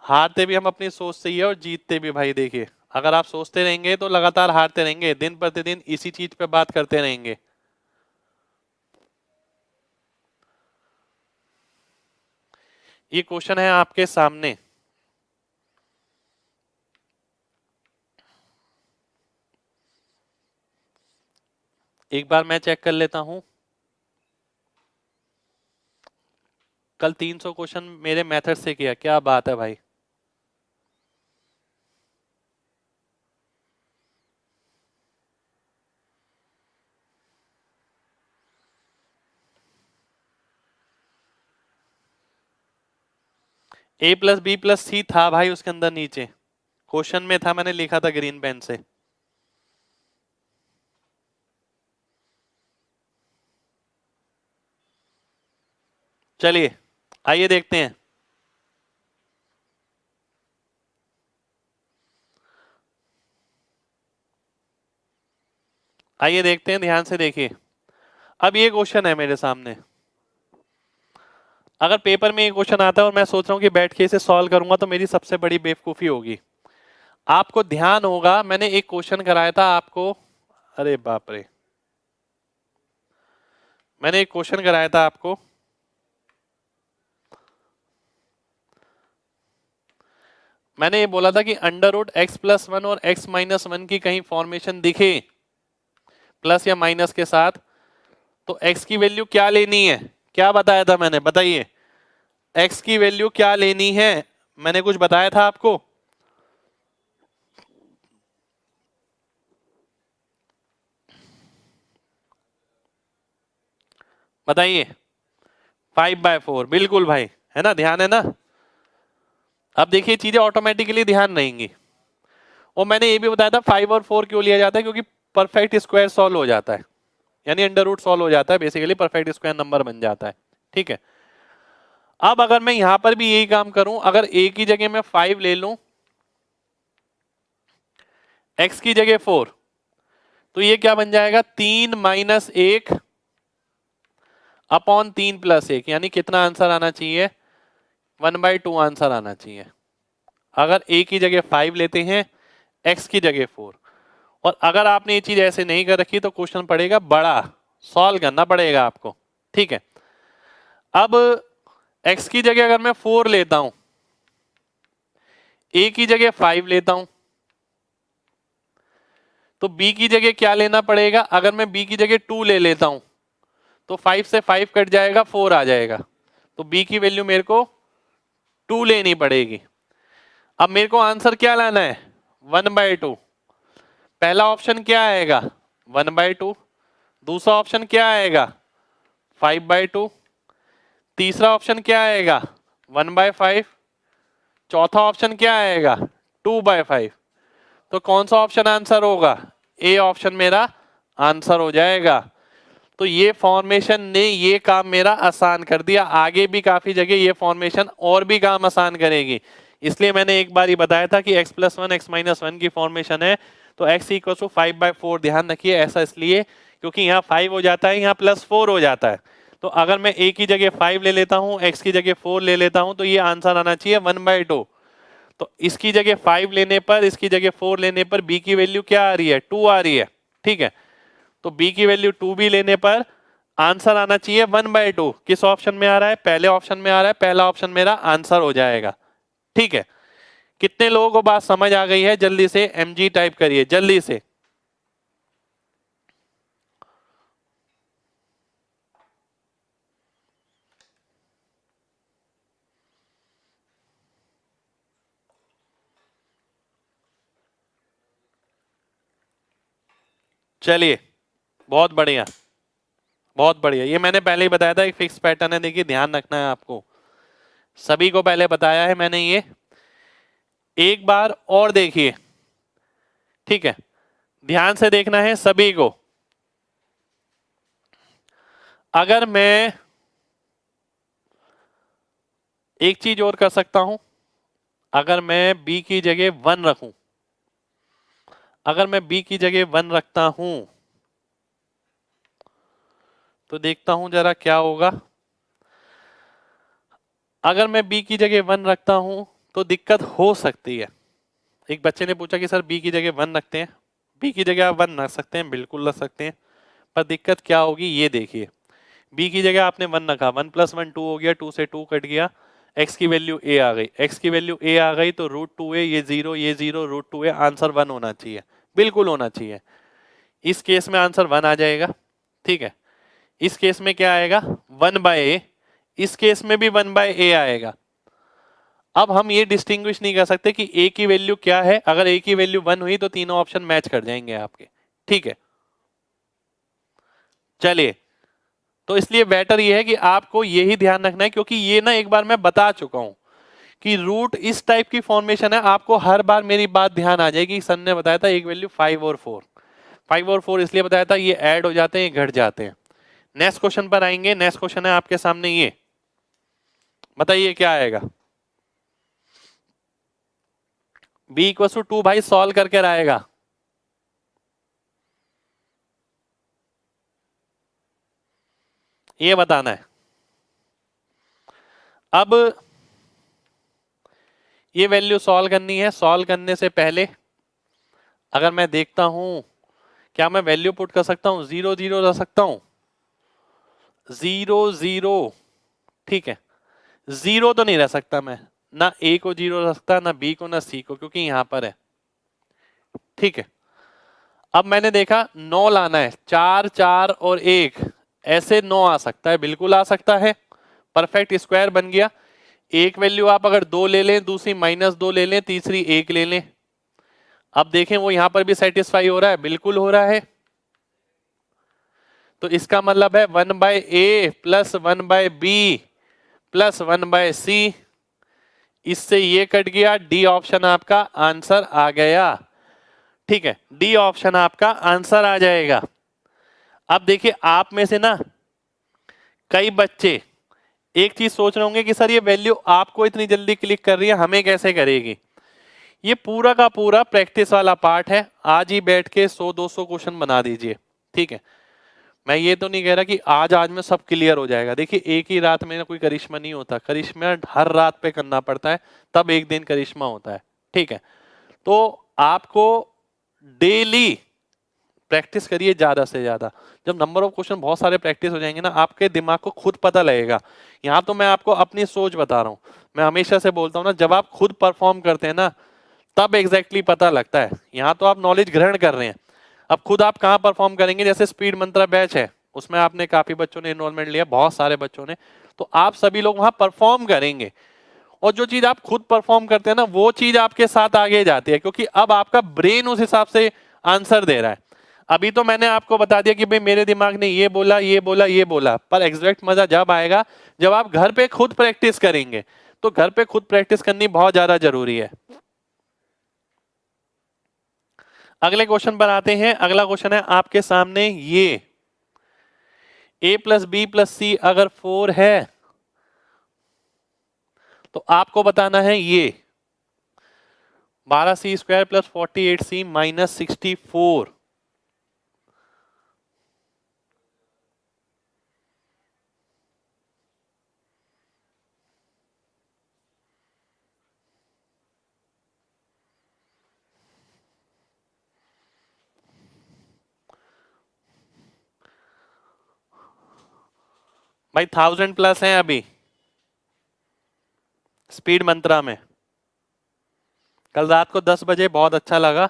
हारते भी हम अपनी सोच से ही है और जीतते भी भाई। देखिए अगर आप सोचते रहेंगे तो लगातार हारते रहेंगे, दिन प्रतिदिन इसी चीज पे बात करते रहेंगे। ये क्वेश्चन है आपके सामने, एक बार मैं चेक कर लेता हूं। कल 300 क्वेश्चन मेरे मेथड से किया, क्या बात है भाई। A+B+C था भाई उसके अंदर, नीचे क्वेश्चन में था, मैंने लिखा था ग्रीन पेन से। चलिए आइए देखते हैं, आइए देखते हैं, ध्यान से देखिए। अब ये क्वेश्चन है मेरे सामने, अगर पेपर में ये क्वेश्चन आता है और मैं सोच रहा हूं कि बैठ के इसे सॉल्व करूंगा तो मेरी सबसे बड़ी बेवकूफी होगी। आपको ध्यान होगा मैंने एक क्वेश्चन कराया था आपको, अरे बाप रे, मैंने एक क्वेश्चन कराया था आपको, मैंने ये बोला था कि √x+1 और x-1 की कहीं फॉर्मेशन दिखे प्लस या माइनस के साथ, तो x की वैल्यू क्या लेनी है, क्या बताया था मैंने, बताइए x की वैल्यू क्या लेनी है, मैंने कुछ बताया था आपको। बताइए 5/4, बिल्कुल भाई, है ना, ध्यान है ना। अब देखिए चीजें ऑटोमेटिकली ध्यान रहेंगी। और मैंने ये भी बताया था 5 और 4 क्यों लिया जाता है, क्योंकि परफेक्ट स्क्वायर सॉल्व हो जाता है, यानी अंडर रूट सॉल्व हो जाता है, बेसिकली परफेक्ट स्क्वायर नंबर बन जाता है, ठीक है। अब अगर मैं यहां पर भी यही काम करूं, अगर a की जगह मैं 5 ले लूं, x की जगह 4, तो ये क्या बन जाएगा, 3 - 1 अपॉन 3 + 1, यानी कितना आंसर आना चाहिए, 1/2 आंसर आना चाहिए। अगर a की जगह 5 लेते हैं, x की जगह 4, और अगर आपने ये चीज ऐसे नहीं कर रखी तो क्वेश्चन पड़ेगा बड़ा, सॉल्व करना पड़ेगा आपको, ठीक है। अब x की जगह अगर मैं 4 लेता हूं, a की जगह 5 लेता हूं, तो b की जगह क्या लेना पड़ेगा? अगर मैं b की जगह 2 ले लेता हूं तो 5 से 5 कट जाएगा, 4 आ जाएगा, तो b की वैल्यू मेरे को 2 लेनी पड़ेगी। अब मेरे को आंसर क्या लाना है? 1/2। पहला ऑप्शन क्या आएगा? 1/2। दूसरा ऑप्शन क्या आएगा? 5/2। तीसरा ऑप्शन क्या आएगा? 1/5। चौथा ऑप्शन क्या आएगा? 2/5। तो कौन सा ऑप्शन आंसर होगा? ए ऑप्शन मेरा आंसर हो जाएगा। तो ये फॉर्मेशन ने ये काम मेरा आसान कर दिया। आगे भी काफी जगह ये फॉर्मेशन और भी काम आसान करेगी, इसलिए मैंने एक बार ही बताया था कि x+1 x-1 की फॉर्मेशन है, तो x = 5/4। ध्यान रखिए, ऐसा इसलिए क्योंकि यहाँ 5 हो जाता है, यहाँ +4 हो जाता है। तो अगर मैं a की जगह 5 ले लेता हूँ, x की जगह 4 ले लेता हूँ, तो ये आंसर आना चाहिए 1/2। तो इसकी जगह 5 लेने पर, इसकी जगह 4 लेने पर b की वैल्यू क्या आ रही है? 2 आ रही है, ठीक है। तो b की वैल्यू 2 भी लेने पर आंसर आना चाहिए 1/2। किस ऑप्शन में आ रहा है? पहले ऑप्शन में आ रहा है। पहला ऑप्शन मेरा आंसर हो जाएगा, ठीक है। कितने लोगों को बात समझ आ गई है? जल्दी से mg टाइप करिए, जल्दी से। चलिए, बहुत बढ़िया, बहुत बढ़िया। ये मैंने पहले ही बताया था, एक फिक्स पैटर्न है, देखिए ध्यान रखना है आपको। सभी को पहले बताया है मैंने ये, एक बार और देखिए, ठीक है। ध्यान से देखना है सभी को। अगर मैं एक चीज और कर सकता हूं, अगर मैं b की जगह 1 रखूं, अगर मैं b की जगह 1 रखता हूं तो देखता हूं जरा क्या होगा। अगर मैं b की जगह 1 रखता हूं तो दिक्कत हो सकती है। एक बच्चे ने पूछा कि सर b की जगह 1 रखते हैं। b की जगह आप 1 रख सकते हैं, बिल्कुल रख सकते हैं, पर दिक्कत क्या होगी ये देखिए। b की जगह आपने 1 रखा, 1 + 1 2 हो गया, 2 से 2 कट गया, x की वैल्यू a आ गई, x की वैल्यू a आ गई तो √2a, ये 0 ये 0, √2a, आंसर 1 होना चाहिए, बिल्कुल होना चाहिए। इस केस में आंसर 1 आ जाएगा, ठीक है। इस केस में क्या आएगा? 1/a। इस केस में भी 1/a आएगा। अब हम ये डिस्टिंग्विश नहीं कर सकते कि a की वैल्यू क्या है। अगर a की वैल्यू 1 हुई तो तीनों ऑप्शन मैच कर जाएंगे आपके, ठीक है। चलिए, तो इसलिए बेटर ये है कि आपको यही ध्यान रखना है, क्योंकि ये ना एक बार मैं बता चुका हूं कि रूट इस टाइप की फॉर्मेशन है। आपको हर बार मेरी बात ध्यान आ जाएगी। सर ने बताया था एक वैल्यू 5 और 4, 5 और 4 इसलिए बताया था, ये ऐड हो जाते हैं, घट जाते हैं। नेक्स्ट क्वेश्चन पर आएंगे। नेक्स्ट क्वेश्चन है आपके सामने, ये बताइए क्या आएगा। b = 2 भाई सॉल्व करके आएगा। ये बताना है। अब ये वैल्यू सॉल्व करनी है। सॉल्व करने से पहले अगर मैं देखता हूं, क्या मैं वैल्यू पुट कर सकता हूं? 0 0 रख सकता हूं, 0 0, ठीक है। 0 तो नहीं रह सकता मैं, ना a को 0 रख सकता, ना b को, ना c को, क्योंकि यहां पर है, ठीक है। अब मैंने देखा 9 लाना है, 4 4 और 1, ऐसे 9 आ सकता है, बिल्कुल आ सकता है, परफेक्ट स्क्वायर बन गया। एक वैल्यू आप अगर 2 ले लें, दूसरी -2 ले लें, तीसरी 1 ले लें। अब देखें वो यहां पर भी सेटिस्फाई हो रहा है, बिल्कुल हो रहा है। तो इसका मतलब है 1/a + 1/b + 1/c। इससे ये कट गया, डी ऑप्शन आपका आंसर आ गया, ठीक है। डी ऑप्शन आपका आंसर आ जाएगा। अब देखिए आप में से ना कई बच्चे एक चीज सोच रहे होंगे कि सर ये वैल्यू आपको इतनी जल्दी क्लिक कर रही है, हमें कैसे करेगी। ये पूरा का पूरा प्रैक्टिस वाला पार्ट है। आज ही बैठ के 100-200 क्वेश्चन बना दीजिए, ठीक है। मैं ये तो नहीं कह रहा कि आज में सब क्लियर हो जाएगा। देखिए एक ही रात में कोई करिश्मा नहीं होता, करिश्मा हर रात पे करना पड़ता है, तब एक दिन करिश्मा होता है, ठीक है। तो आपको डेली प्रैक्टिस करिए ज्यादा से ज्यादा। जब नंबर ऑफ क्वेश्चन बहुत सारे प्रैक्टिस हो जाएंगे ना, आपके दिमाग को खुद पता लगेगा। यहाँ तो मैं आपको अपनी सोच बता रहा हूँ, मैं हमेशा से बोलता हूँ ना, जब आप खुद परफॉर्म करते हैं ना तब एग्जैक्टली पता लगता है। यहाँ तो आप नॉलेज ग्रहण कर रहे हैं, अब खुद आप कहाँ परफॉर्म करेंगे। जैसे स्पीड मंत्रा बैच है, उसमें आपने काफी बच्चों ने इन्वॉल्वमेंट लिया, बहुत सारे बच्चों ने, तो आप सभी लोग वहां परफॉर्म करेंगे। और जो चीज आप खुद परफॉर्म करते हैं ना, वो चीज आपके साथ आगे जाती है, क्योंकि अब आपका ब्रेन उस हिसाब से आंसर दे रहा है। अभी तो मैंने आपको बता दिया कि भाई मेरे दिमाग ने ये बोला ये बोला ये बोला, पर एग्जैक्ट मजा जब आएगा जब आप घर पे खुद प्रैक्टिस करेंगे। तो घर पे खुद प्रैक्टिस करनी बहुत ज्यादा जरूरी है। अगले क्वेश्चन पर आते हैं। अगला क्वेश्चन है आपके सामने, ये a प्लस बी प्लस सी अगर 4 है तो आपको बताना है ये 12c² प्लस 48c माइनस 64 भाई 1000 प्लस है अभी स्पीड मंत्रा में। कल रात को 10 बजे बहुत अच्छा लगा,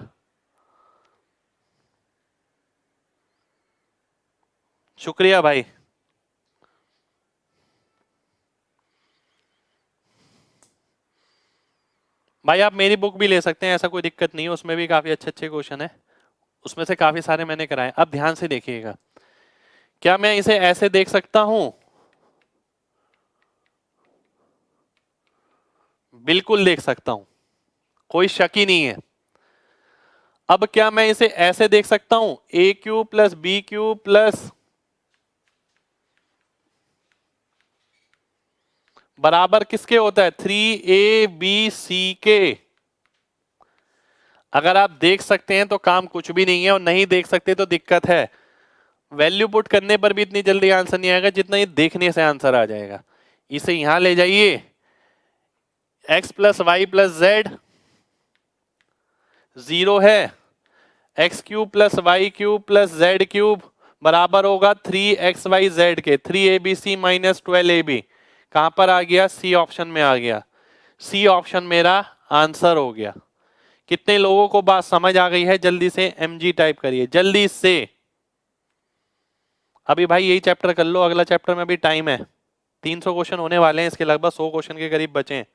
शुक्रिया भाई। भाई आप मेरी बुक भी ले सकते हैं, ऐसा कोई दिक्कत नहीं है, उसमें भी काफी अच्छे अच्छे क्वेश्चन है, उसमें से काफी सारे मैंने कराए। अब ध्यान से देखिएगा, क्या मैं इसे ऐसे देख सकता हूं? बिल्कुल देख सकता हूं, कोई शक ही नहीं है। अब क्या मैं इसे ऐसे देख सकता हूं, a³ प्लस b³ प्लस बराबर किसके होता है, 3abc के। अगर आप देख सकते हैं तो काम कुछ भी नहीं है, और नहीं देख सकते तो दिक्कत है। वैल्यू पुट करने पर भी इतनी जल्दी आंसर नहीं आएगा जितना ये देखने से आंसर आ जाएगा। इसे यहां ले जाइए, x plus y plus z 0 है, x³ plus y³ plus z³ बराबर होगा 3xyz के। 3abc माइनस 12ab कहां पर आ गया, सी ऑप्शन में आ गया। सी ऑप्शन मेरा आंसर हो गया। कितने लोगों को बात समझ आ गई है? जल्दी से mg टाइप करिए जल्दी से। अभी भाई यही चैप्टर कर लो, अगला चैप्टर में भी टाइम है, 300 क्वेश्चन होने वाले हैं इसके, लगभग 100 क्वेश्चन के करीब बचे हैं।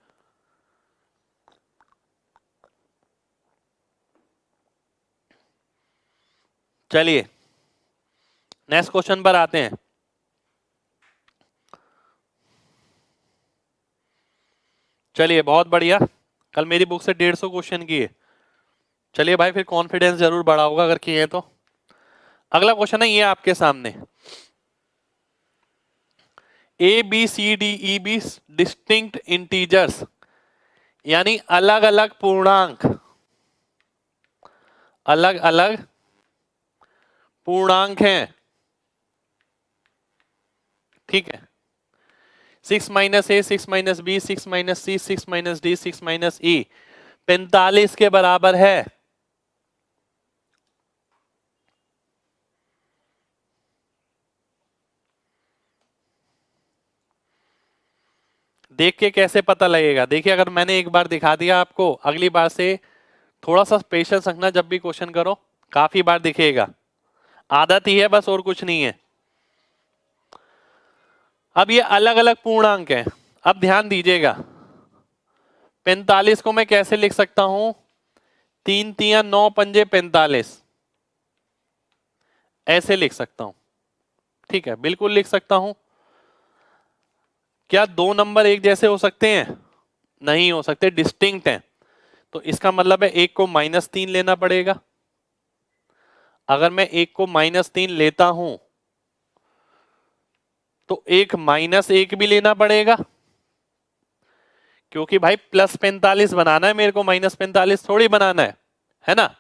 चलिए नेक्स्ट क्वेश्चन पर आते हैं। चलिए बहुत बढ़िया, कल मेरी बुक से 150 क्वेश्चन किए। चलिए भाई फिर कॉन्फिडेंस जरूर बढ़ा होगा अगर किए तो। अगला क्वेश्चन है ये आपके सामने, a b c d e be distinct integers, यानी अलग अलग पूर्णांक, अलग अलग पूर्णांक हैं, ठीक है। 6 माइनस ए, 6 माइनस बी, 6 माइनस सी, 6 माइनस डी, 6 माइनस ई 45 के बराबर है। देख के कैसे पता लगेगा? देखिए अगर मैंने एक बार दिखा दिया आपको, अगली बार से थोड़ा सा पेशेंस रखना, जब भी क्वेश्चन करो काफी बार दिखेगा, आदत ही है बस और कुछ नहीं है। अब ये अलग अलग पूर्णांक हैं, अब ध्यान दीजिएगा। 45 को मैं कैसे लिख सकता हूं, 3 तिया 9 पंजे 45, ऐसे लिख सकता हूं, ठीक है, बिल्कुल लिख सकता हूं। क्या दो नंबर एक जैसे हो सकते हैं? नहीं हो सकते, डिस्टिंक्ट हैं। तो इसका मतलब है एक को -3 लेना पड़ेगा। अगर मैं एक को -3 लेता हूं तो एक -1 भी लेना पड़ेगा, क्योंकि भाई +45 बनाना है मेरे को, -45 थोड़ी बनाना है ना।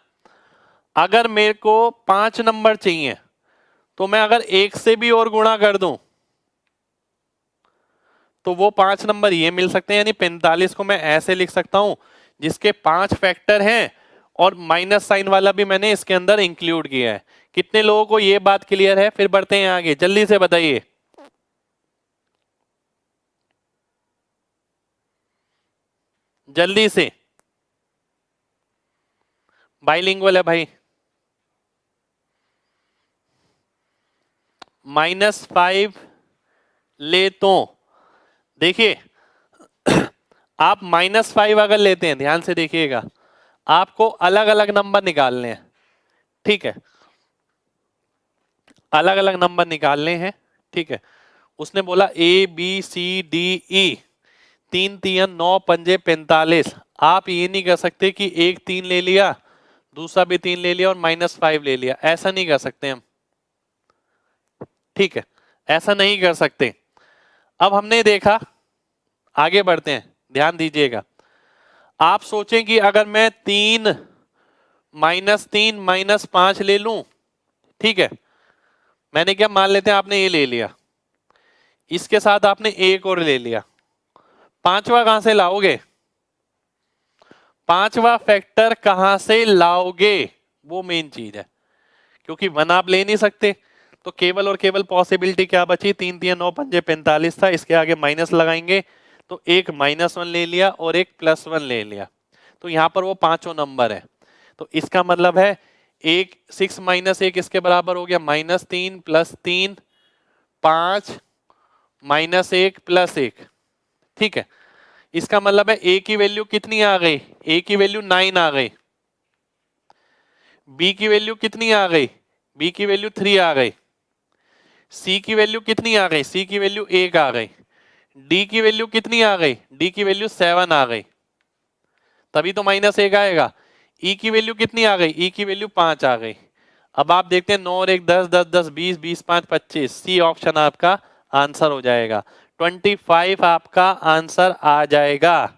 अगर मेरे को 5 नंबर चाहिए तो मैं अगर एक से भी और गुणा कर दूं तो वो 5 नंबर ये मिल सकते हैं, यानी 45 को मैं ऐसे लिख सकता हूं, जिसके 5 फैक्टर हैं और माइनस साइन वाला भी मैंने इसके अंदर इंक्लूड किया है। कितने लोगों को ये बात क्लियर है? फिर बढ़ते हैं आगे, जल्दी से बताइए। जल्दी से, बाइलिंगुअल है भाई। -5 ले तो देखिए, आप -5 अगर लेते हैं, ध्यान से देखिएगा, आपको अलग अलग नंबर निकालने हैं, ठीक है, अलग अलग नंबर निकालने हैं, ठीक है। उसने बोला ABCDE, 3 3 9 पंजे 45। आप ये नहीं कर सकते कि एक 3 ले लिया, दूसरा भी 3 ले लिया और -5 ले लिया, ऐसा नहीं कर सकते हम, ठीक है, ऐसा नहीं कर सकते। अब हमने देखा, आगे बढ़ते हैं, ध्यान दीजिएगा। आप सोचें कि अगर मैं 3 -3 -5 ले लूं, ठीक है, मैंने क्या मान लेते हैं, आपने ये ले लिया, इसके साथ आपने एक और ले लिया, पांचवा कहां से लाओगे? पांचवा फैक्टर कहां से लाओगे, वो मेन चीज है, क्योंकि 1 आप ले नहीं सकते, तो केवल और केवल पॉसिबिलिटी क्या बची? 3 3 9 पंजे 45 था, इसके आगे माइनस लगाएंगे, तो एक -1 ले लिया और एक +1 ले लिया, तो यहां पर वो पांचों नंबर है। तो इसका मतलब है 6 - 1 इसके बराबर हो गया -3 + 3, 5 -1 + 1, ठीक है। इसका मतलब है ए की वैल्यू कितनी आ गई? ए की वैल्यू 9 आ गई। बी की वैल्यू कितनी आ गई? बी की वैल्यू 3 आ गई। सी की वैल्यू कितनी आ गई? सी की वैल्यू 1 आ गई। डी की वैल्यू कितनी आ गई? डी की वैल्यू 7 आ गई, तभी तो -1 आएगा। ई की वैल्यू कितनी आ गई? ई की वैल्यू 5 आ गई। अब आप देखते हैं 9 और 1 10 10 10 20 20 5 25, सी ऑप्शन आपका आंसर हो जाएगा। 25 आपका आंसर आ जाएगा,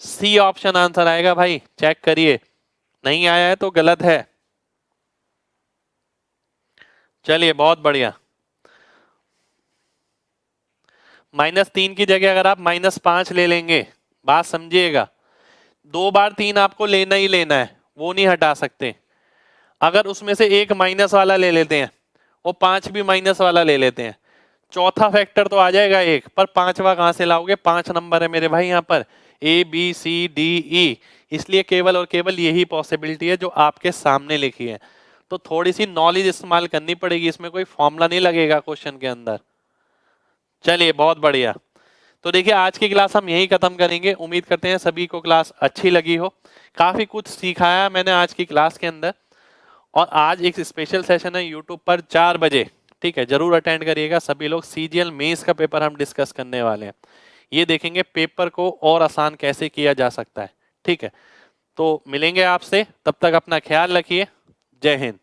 सी ऑप्शन आंसर आएगा भाई, चेक करिए, नहीं आया है तो गलत है। चलिए बहुत बढ़िया। -3 की जगह अगर आप -5 ले लेंगे, बात समझिएगा, 2 बार 3 आपको लेना ही लेना है, वो नहीं हटा सकते। अगर उसमें से एक माइनस वाला ले लेते हैं और 5 भी माइनस वाला ले लेते हैं, चौथा फैक्टर तो आ जाएगा एक, पर पांचवा कहां से लाओगे? 5 नंबर है मेरे भाई यहाँ पर, ABCDE, इसलिए केवल और केवल यही पॉसिबिलिटी है जो आपके सामने लिखी है। तो थोड़ी सी नॉलेज इस्तेमाल करनी पड़ेगी, इसमें कोई फॉर्मूला नहीं लगेगा क्वेश्चन के अंदर। चलिए बहुत बढ़िया। तो देखिए आज की क्लास हम यही खत्म करेंगे, उम्मीद करते हैं सभी को क्लास अच्छी लगी हो, काफी कुछ सिखाया मैंने आज की क्लास के अंदर। और आज एक स्पेशल सेशन है यूट्यूब पर 4 बजे, ठीक है, जरूर अटेंड करिएगा सभी लोग। CGL मेंस का पेपर हम डिस्कस करने वाले हैं, ये देखेंगे पेपर को और आसान कैसे किया जा सकता है, ठीक है। तो मिलेंगे आपसे, तब तक अपना ख्याल रखिए, जय हिंद।